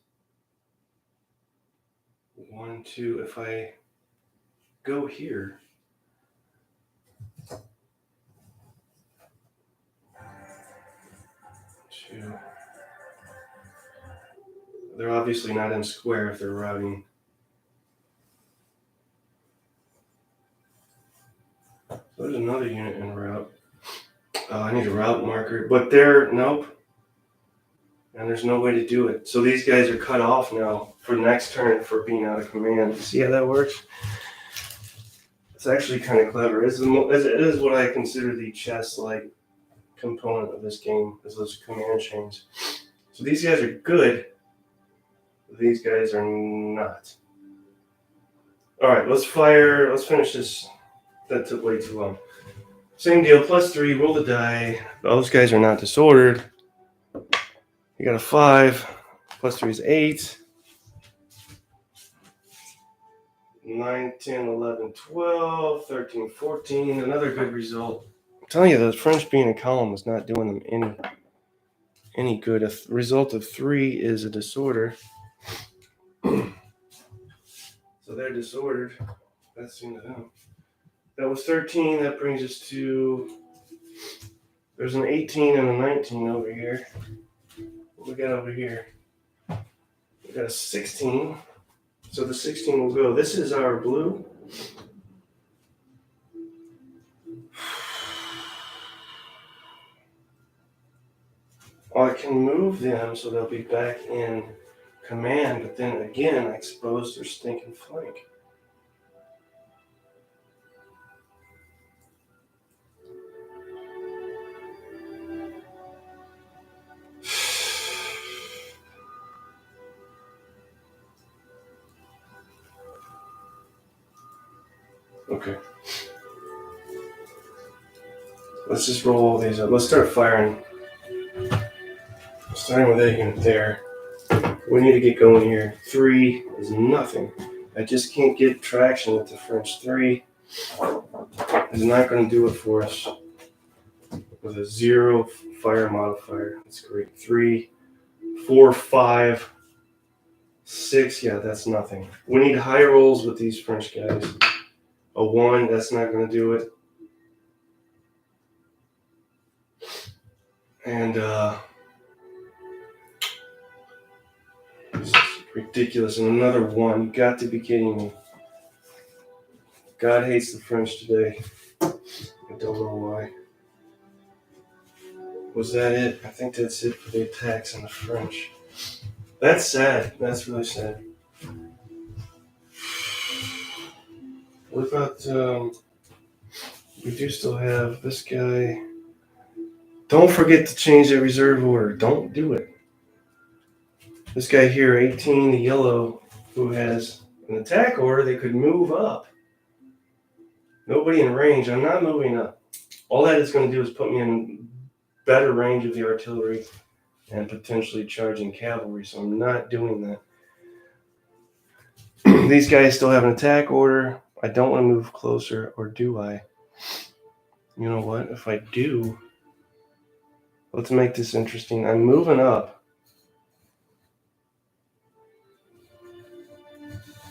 1, 2, if I go here, 2, they're obviously not in square if they're routing. So there's another unit en route. I need a route marker, but nope. And there's no way to do it. So these guys are cut off now for the next turn for being out of command. See how that works? It's actually kind of clever. It is what I consider the chess-like component of this game, is those command chains. So these guys are good. These guys are not. All right, let's finish this. That took way too long. Same deal, +3, roll the die. Those guys are not disordered. You got a 5, +3 is 8. 9, 10, 11, 12, 13, 14. Another good result. I'm telling you, the French being a column was not doing them any good. A result of 3 is a disorder. So they're disordered. That's the end of them. That was 13. That brings us to... There's an 18 and a 19 over here. What we got over here? We got a 16. So the 16 will go. This is our blue. I can move them so they'll be back in command, but then again, I expose their stinking flank. Okay. Let's just roll all these up. Let's start firing. Starting with that unit there. We need to get going here. 3 is nothing. I just can't get traction with the French. 3 is not going to do it for us. With a 0 fire modifier. That's great. 3, 4, 5, 6. Yeah, that's nothing. We need high rolls with these French guys. A 1, that's not going to do it. And this is ridiculous. And another 1. You got to be kidding me. God hates the French today. I don't know why. Was that it? I think that's it for the attacks on the French. That's sad. That's really sad. What about, we do still have this guy. Don't forget to change the reserve order. Don't do it. This guy here, 18, the yellow, who has an attack order, they could move up. Nobody in range. I'm not moving up. All that is going to do is put me in better range of the artillery and potentially charging cavalry, so I'm not doing that. These guys still have an attack order. I don't want to move closer, or do I? You know what? If I do, let's make this interesting. I'm moving up.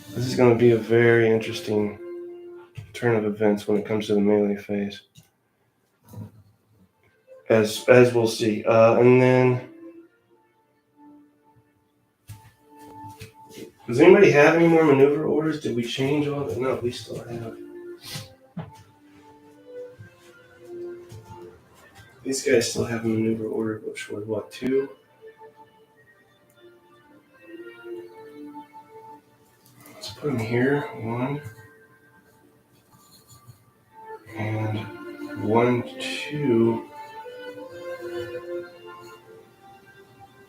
This is going to be a very interesting turn of events when it comes to the melee phase. As we'll see. And then, does anybody have any more maneuver orders? Did we change all of it? No, we still have. These guys still have a maneuver order, which was what, 2? Let's put them here. 1. And 1, 2.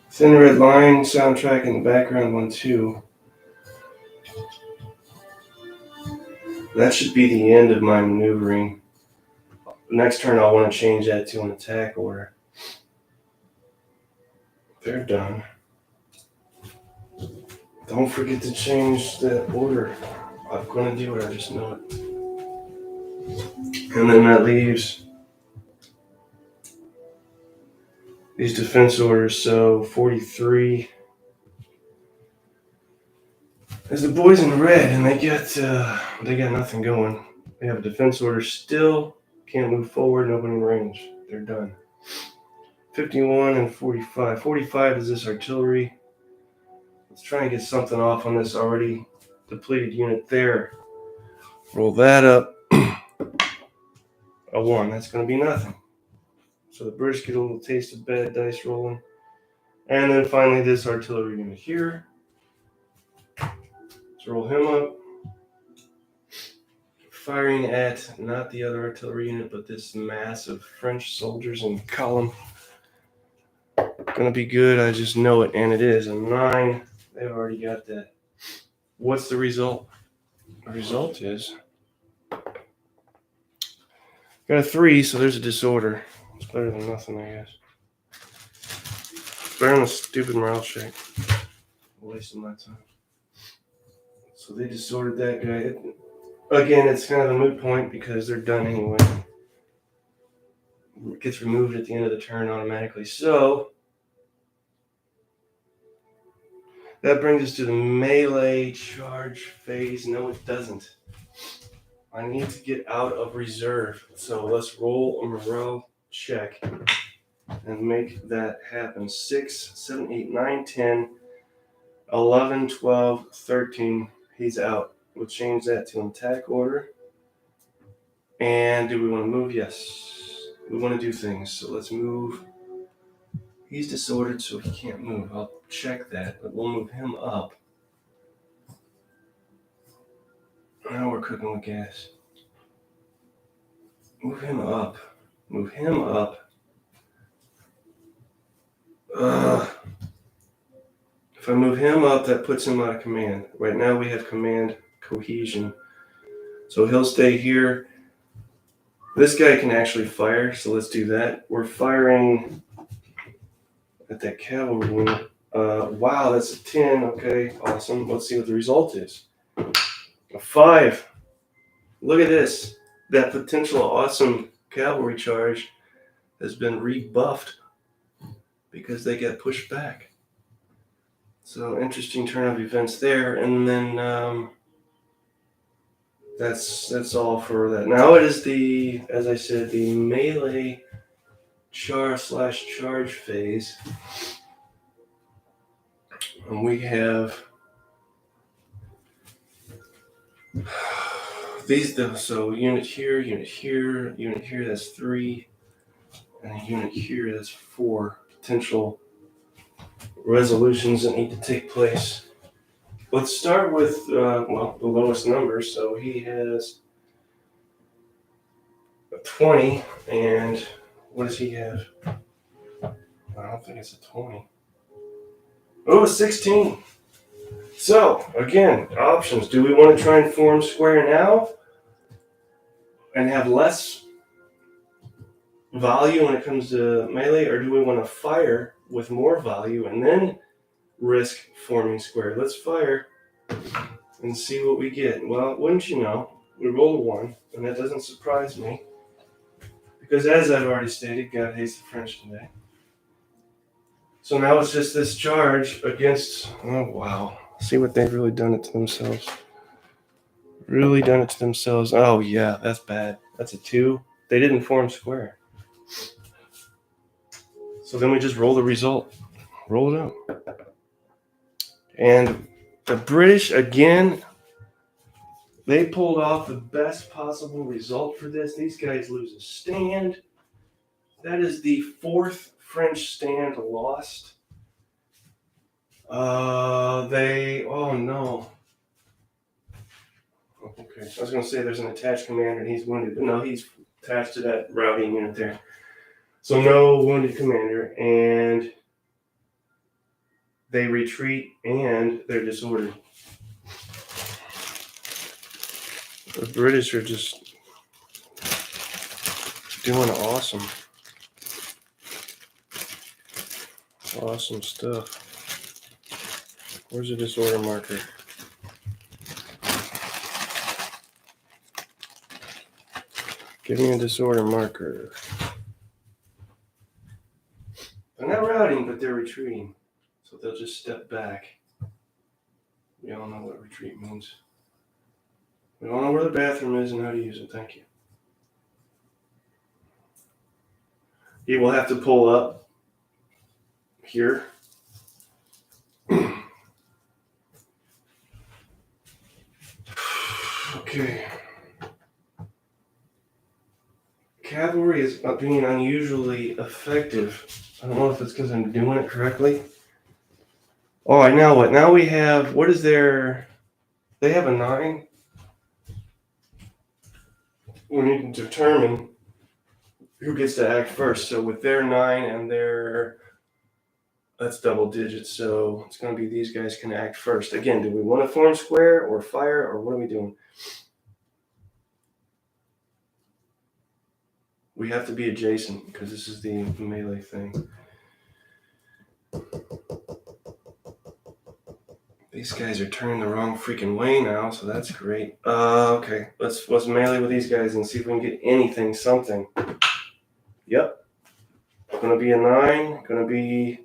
Thin Red Line soundtrack in the background, 1-2. That should be the end of my maneuvering. Next turn, I'll want to change that to an attack order. They're done. Don't forget to change that order. I'm going to do it, I just know it. And then that leaves these defense orders, so 43 is the boys in red, and they got nothing going. They have a defense order still, can't move forward, nobody in range. They're done. 51 and 45. 45 is this artillery. Let's try and get something off on this already depleted unit there. Roll that up. A 1. That's going to be nothing. So the British get a little taste of bad dice rolling. And then finally this artillery unit here. Let's roll him up. Firing at not the other artillery unit, but this mass of French soldiers in column. Gonna be good, I just know it, and it is. A 9. They've already got that. What's the result? The result is got a 3, so there's a disorder. It's better than nothing, I guess. Better than a stupid morale check. Wasting my time. So they disordered that guy. Again, it's kind of a moot point because they're done anyway. It gets removed at the end of the turn automatically. So that brings us to the melee charge phase. No, it doesn't. I need to get out of reserve. So let's roll a morale check and make that happen. 6, 7, 8, 9, 10, 11, 12, 13. He's out. We'll change that to an attack order. And do we want to move? Yes. We want to do things. So let's move. He's disordered, so he can't move. I'll check that, but we'll move him up. Now we're cooking with gas. Move him up. Move him up. If I move him up, that puts him out of command. Right now we have command cohesion. So he'll stay here. This guy can actually fire, so let's do that. We're firing at that cavalry unit. Wow, that's a 10. Okay, awesome. Let's see what the result is. A 5. Look at this. That potential awesome cavalry charge has been rebuffed because they get pushed back. So interesting turn of events there. And then that's all for that. Now it is the, as I said, the melee char/charge phase. And we have these, so unit here, unit here, unit here, that's 3, and a unit here, that's 4 potential resolutions that need to take place. Let's start with, the lowest number. So he has a 20, and what does he have? I don't think it's a 20. Oh, a 16. So, again, options. Do we want to try and form square now and have less value when it comes to melee, or do we want to fire with more value and then risk forming square? Let's fire and see what we get. Well, wouldn't you know, we roll a 1, and that doesn't surprise me because, as I've already stated, God hates the French today. So now it's just this charge against, oh wow, see what they've really done it to themselves. Really done it to themselves. Oh yeah, that's bad. That's a 2. They didn't form square. So then we just roll the result. Roll it up. And the British, again, they pulled off the best possible result for this. These guys lose a stand. That is the 4th French stand lost. Oh no. Okay, I was going to say there's an attached commander and he's wounded, but no, he's attached to that routing unit there. So no wounded commander, and they retreat and they're disordered. The British are just doing awesome. Awesome stuff. Where's the disorder marker? Give me a disorder marker. They're not routing, but they're retreating. So they'll just step back. We all know what retreat means. We all know where the bathroom is and how to use it. Thank you. He will have to pull up here. Okay. Cavalry is being unusually effective. I don't know if it's because I'm doing it correctly. Oh, I know what. Now we have, what is their, they have a 9. We need to determine who gets to act first. So with their 9 and their, that's double digits. So it's going to be these guys can act first. Again, do we want to form square or fire or what are we doing? We have to be adjacent because this is the melee thing. These guys are turning the wrong freaking way now, so that's great. Okay, let's melee with these guys and see if we can get anything, something. Yep. Gonna be a 9. Gonna be.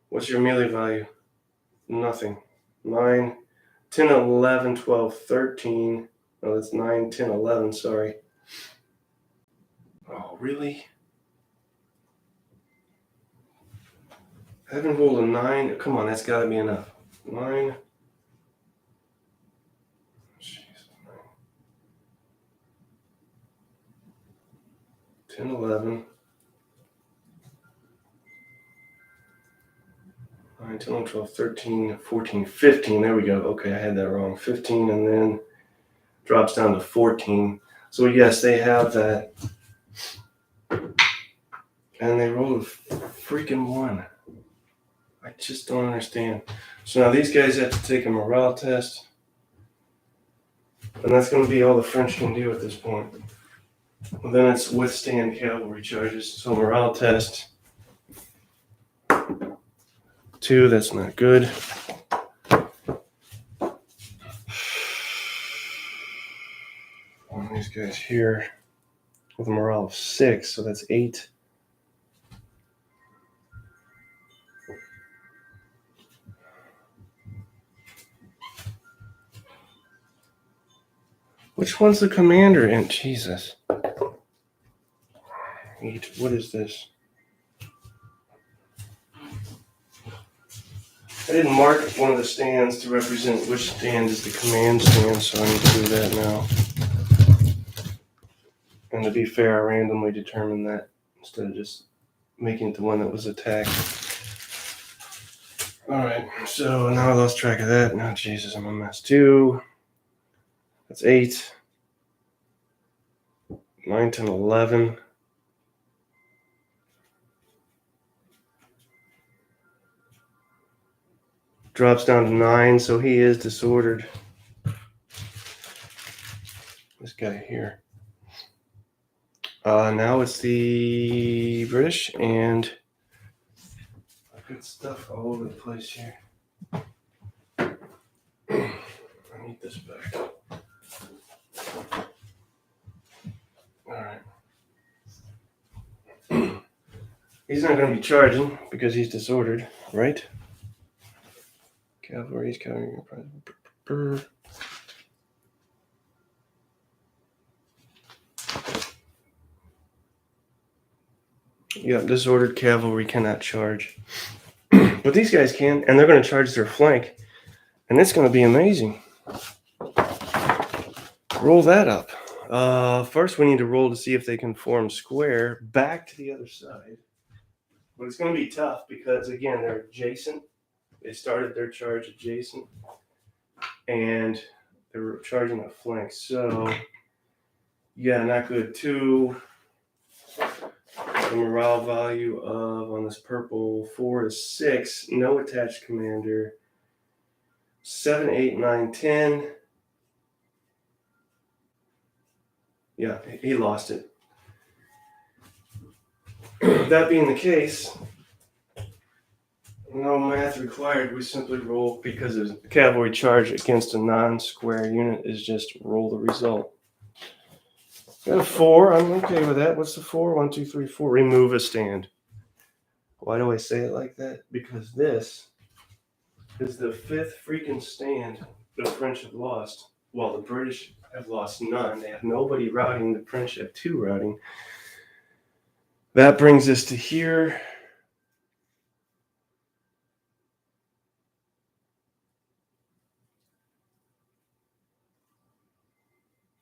What's your melee value? Nothing. 9, 10, 11, 12, 13. No, that's 9, 10, 11. Sorry. Oh, really? I haven't rolled a 9. Come on, that's got to be enough. 9. Jeez. 10, 11. 9, 10, 11, 12, 13, 14, 15. There we go. Okay, I had that wrong. 15 and then drops down to 14. So yes, they have that. And they rolled a freaking 1. I just don't understand. So now these guys have to take a morale test. And that's going to be all the French can do at this point. And then it's withstand cavalry charges. So morale test. 2, that's not good. One of these guys here with a morale of 6, so that's 8. Which one's the commander in? Jesus. 8. What is this? I didn't mark one of the stands to represent which stand is the command stand, so I need to do that now. And to be fair, I randomly determined that instead of just making it the one that was attacked. Alright, so now I lost track of that. Now, Jesus, I'm a mess. 2. That's 8. 9, 10, 11. Drops down to 9, so he is disordered. This guy here. Now it's the British, and good stuff all over the place here. I need this back. Alright. He's not going to be charging because he's disordered, right? Cavalry's coming. Yeah, disordered cavalry cannot charge. But these guys can, and they're going to charge their flank. And it's going to be amazing. Roll that up. First, we need to roll to see if they can form square back to the other side. But it's going to be tough because, again, they're adjacent. They started their charge adjacent. And they were charging a flank. So, yeah, not good. 2. the morale value of, on this purple, 4 to 6, no attached commander. 7, 8, 9, 10. Yeah, he lost it. That being the case, no math required. We simply roll, because a cavalry charge against a non-square unit is just roll the result. Got a 4. I'm okay with that. What's the 4? 1, 2, 3, 4. Remove a stand. Why do I say it like that? Because this is the 5th freaking stand the French have lost. Well, the British have lost none. They have nobody routing. The French have 2 routing. That brings us to here.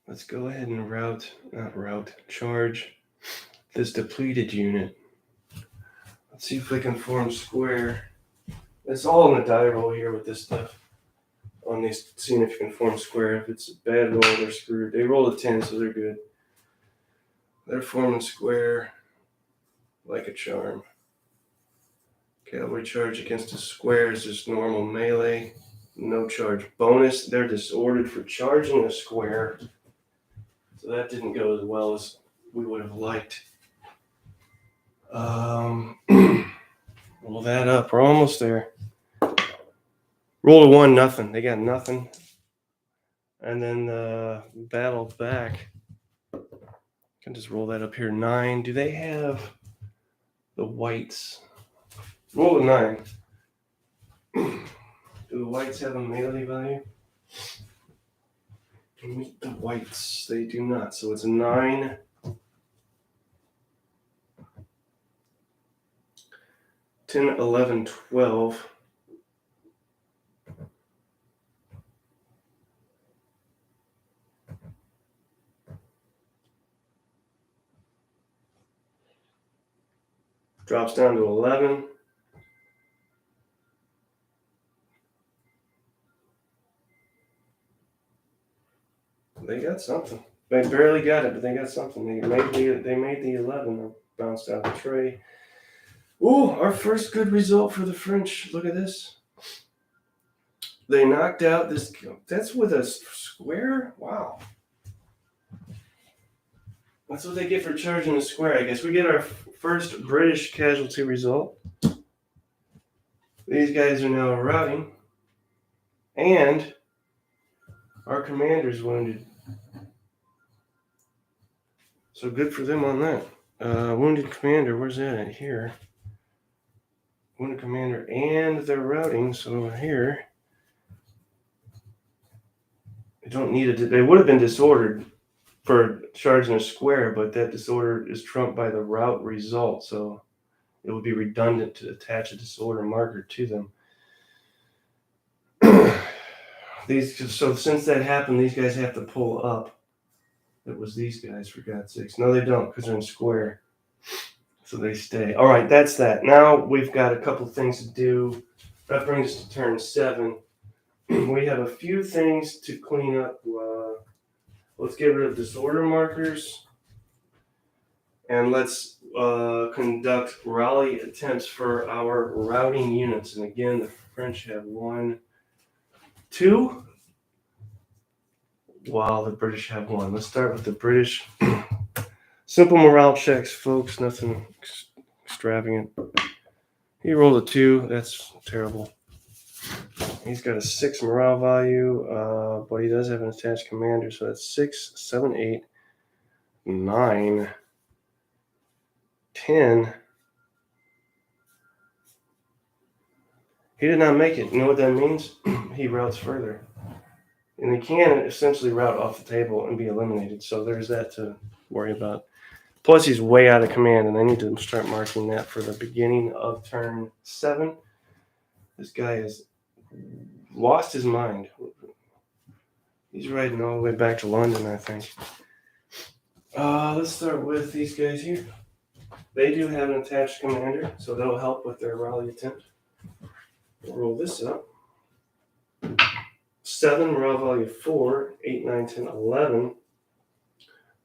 Let's go ahead and charge this depleted unit. Let's see if we can form square. It's all in the die roll here with this stuff. On these, seeing if you can form square. If it's a bad roll, they're screwed. They rolled a 10, so they're good. They're forming square like a charm. Cavalry charge against a square is just normal melee. No charge bonus. They're disordered for charging a square. So that didn't go as well as we would have liked. Roll that up. We're almost there. Roll a 1, nothing. They got nothing. And then battle back. I can just roll that up here. 9. Do they have the whites? Roll a 9. Do the whites have a melee value? Meet the whites. They do not. So it's a 9. 10, 11, 12. Drops down to 11. They got something. They barely got it, but they got something. They made the 11 and bounced out of the tray. Ooh, our first good result for the French. Look at this. They knocked out this. That's with a square? Wow. That's what they get for charging a square, I guess. We get our first British casualty result. These guys are now routing. And our commander's wounded. So good for them on that. Wounded commander, where's that at? Here. Wounded commander, and they're routing, so here. They don't need it. They would have been disordered for charging a square, but that disorder is trumped by the route result, so it would be redundant to attach a disorder marker to them. So since that happened, these guys have to pull up. It was these guys, for God's sakes. No, they don't, because they're in square. So they stay. All right, that's that. Now we've got a couple things to do. That brings us to turn 7. We have a few things to clean up. Let's get rid of disorder markers. And let's conduct rally attempts for our routing units. And again, the French have 1, 2, while the British have 1. Let's start with the British. Simple morale checks, folks. Nothing extravagant. He rolled a 2. That's terrible. He's got a 6 morale value, but he does have an attached commander, so that's 6, 7, 8, 9, 10. He did not make it. You know what that means? He routes further. And he can essentially route off the table and be eliminated, so there's that to worry about. Plus, he's way out of command, and I need to start marking that for the beginning of turn 7. This guy has lost his mind. He's riding all the way back to London, I think. Let's start with these guys here. They do have an attached commander, so that'll help with their rally attempt. We'll roll this up. 7, morale value 4, 8, 9, 10, 11,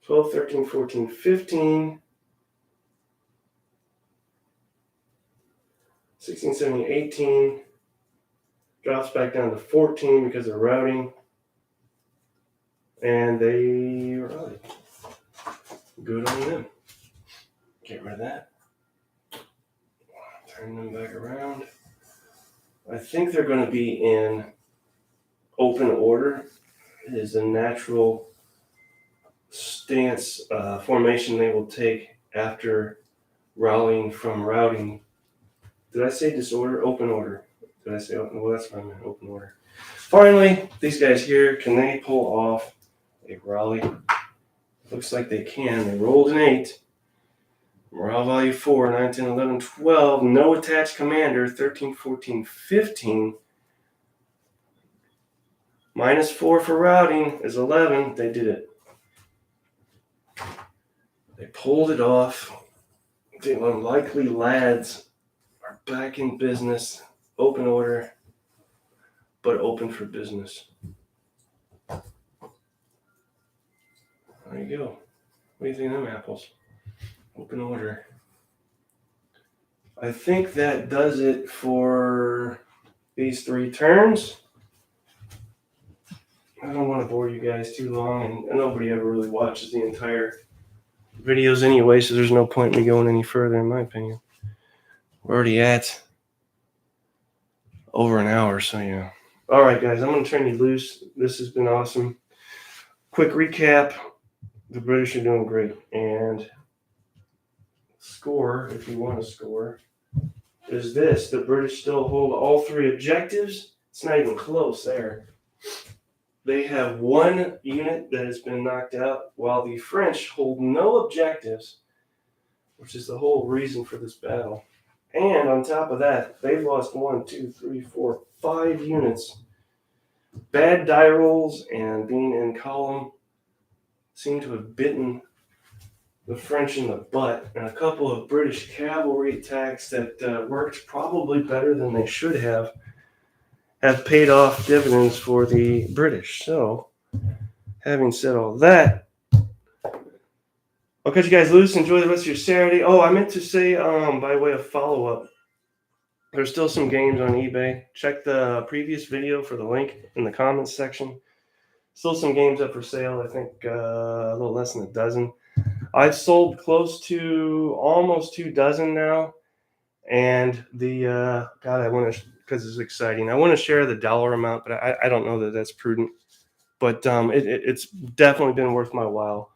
12, 13, 14, 15. 16, 17, 18. Drops back down to 14 because of routing. And they rallied. Good on them. Get rid of that. Turn them back around. I think they're going to be in open order. It is a natural stance formation they will take after rallying from routing. Did I say disorder? Open order. Did I say open? Well, that's what I meant, open order. Finally, these guys here, can they pull off a rally? Looks like they can. They rolled an 8. Morale value 4, 9, 10, 11, 12. No attached commander, 13, 14, 15. Minus 4 for routing is 11. They did it. They pulled it off. The unlikely lads are back in business. Open order, but open for business. There you go. What do you think of them apples? Open order. I think that does it for these 3 turns. I don't want to bore you guys too long, and nobody ever really watches the entire videos anyway, so there's no point in me going any further, in my opinion. We're already at over an hour, so yeah. All right, guys, I'm going to turn you loose. This has been awesome. Quick recap. The British are doing great. And score, if you want to score, is this. The British still hold all 3 objectives. It's not even close there. They have 1 unit that has been knocked out, while the French hold no objectives, which is the whole reason for this battle. And on top of that, they've lost 1, 2, 3, 4, 5 units. Bad die rolls and being in column seem to have bitten the French in the butt, and a couple of British cavalry attacks that worked probably better than they should have paid off dividends for the British. So, having said all that, I'll catch you guys loose. Enjoy the rest of your Saturday. Oh, I meant to say, by way of follow-up, there's still some games on eBay. Check the previous video for the link in the comments section. Still some games up for sale. I think a little less than a dozen. I've sold close to almost 2 dozen now. And the, God, I want to, because it's exciting, I want to share the dollar amount, but I don't know that that's prudent. But it's definitely been worth my while.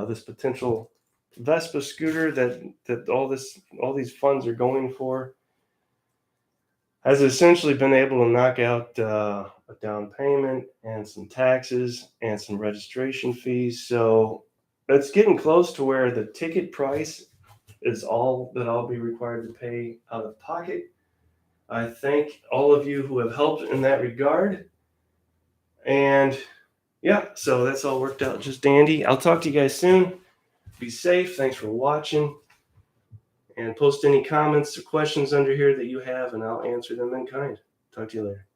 This potential Vespa scooter that all these funds are going for has essentially been able to knock out a down payment and some taxes and some registration fees. So it's getting close to where the ticket price is all that I'll be required to pay out of pocket. I thank all of you who have helped in that regard. And yeah, so that's all worked out just dandy. I'll talk to you guys soon. Be safe. Thanks for watching. And post any comments or questions under here that you have, and I'll answer them in kind. Talk to you later.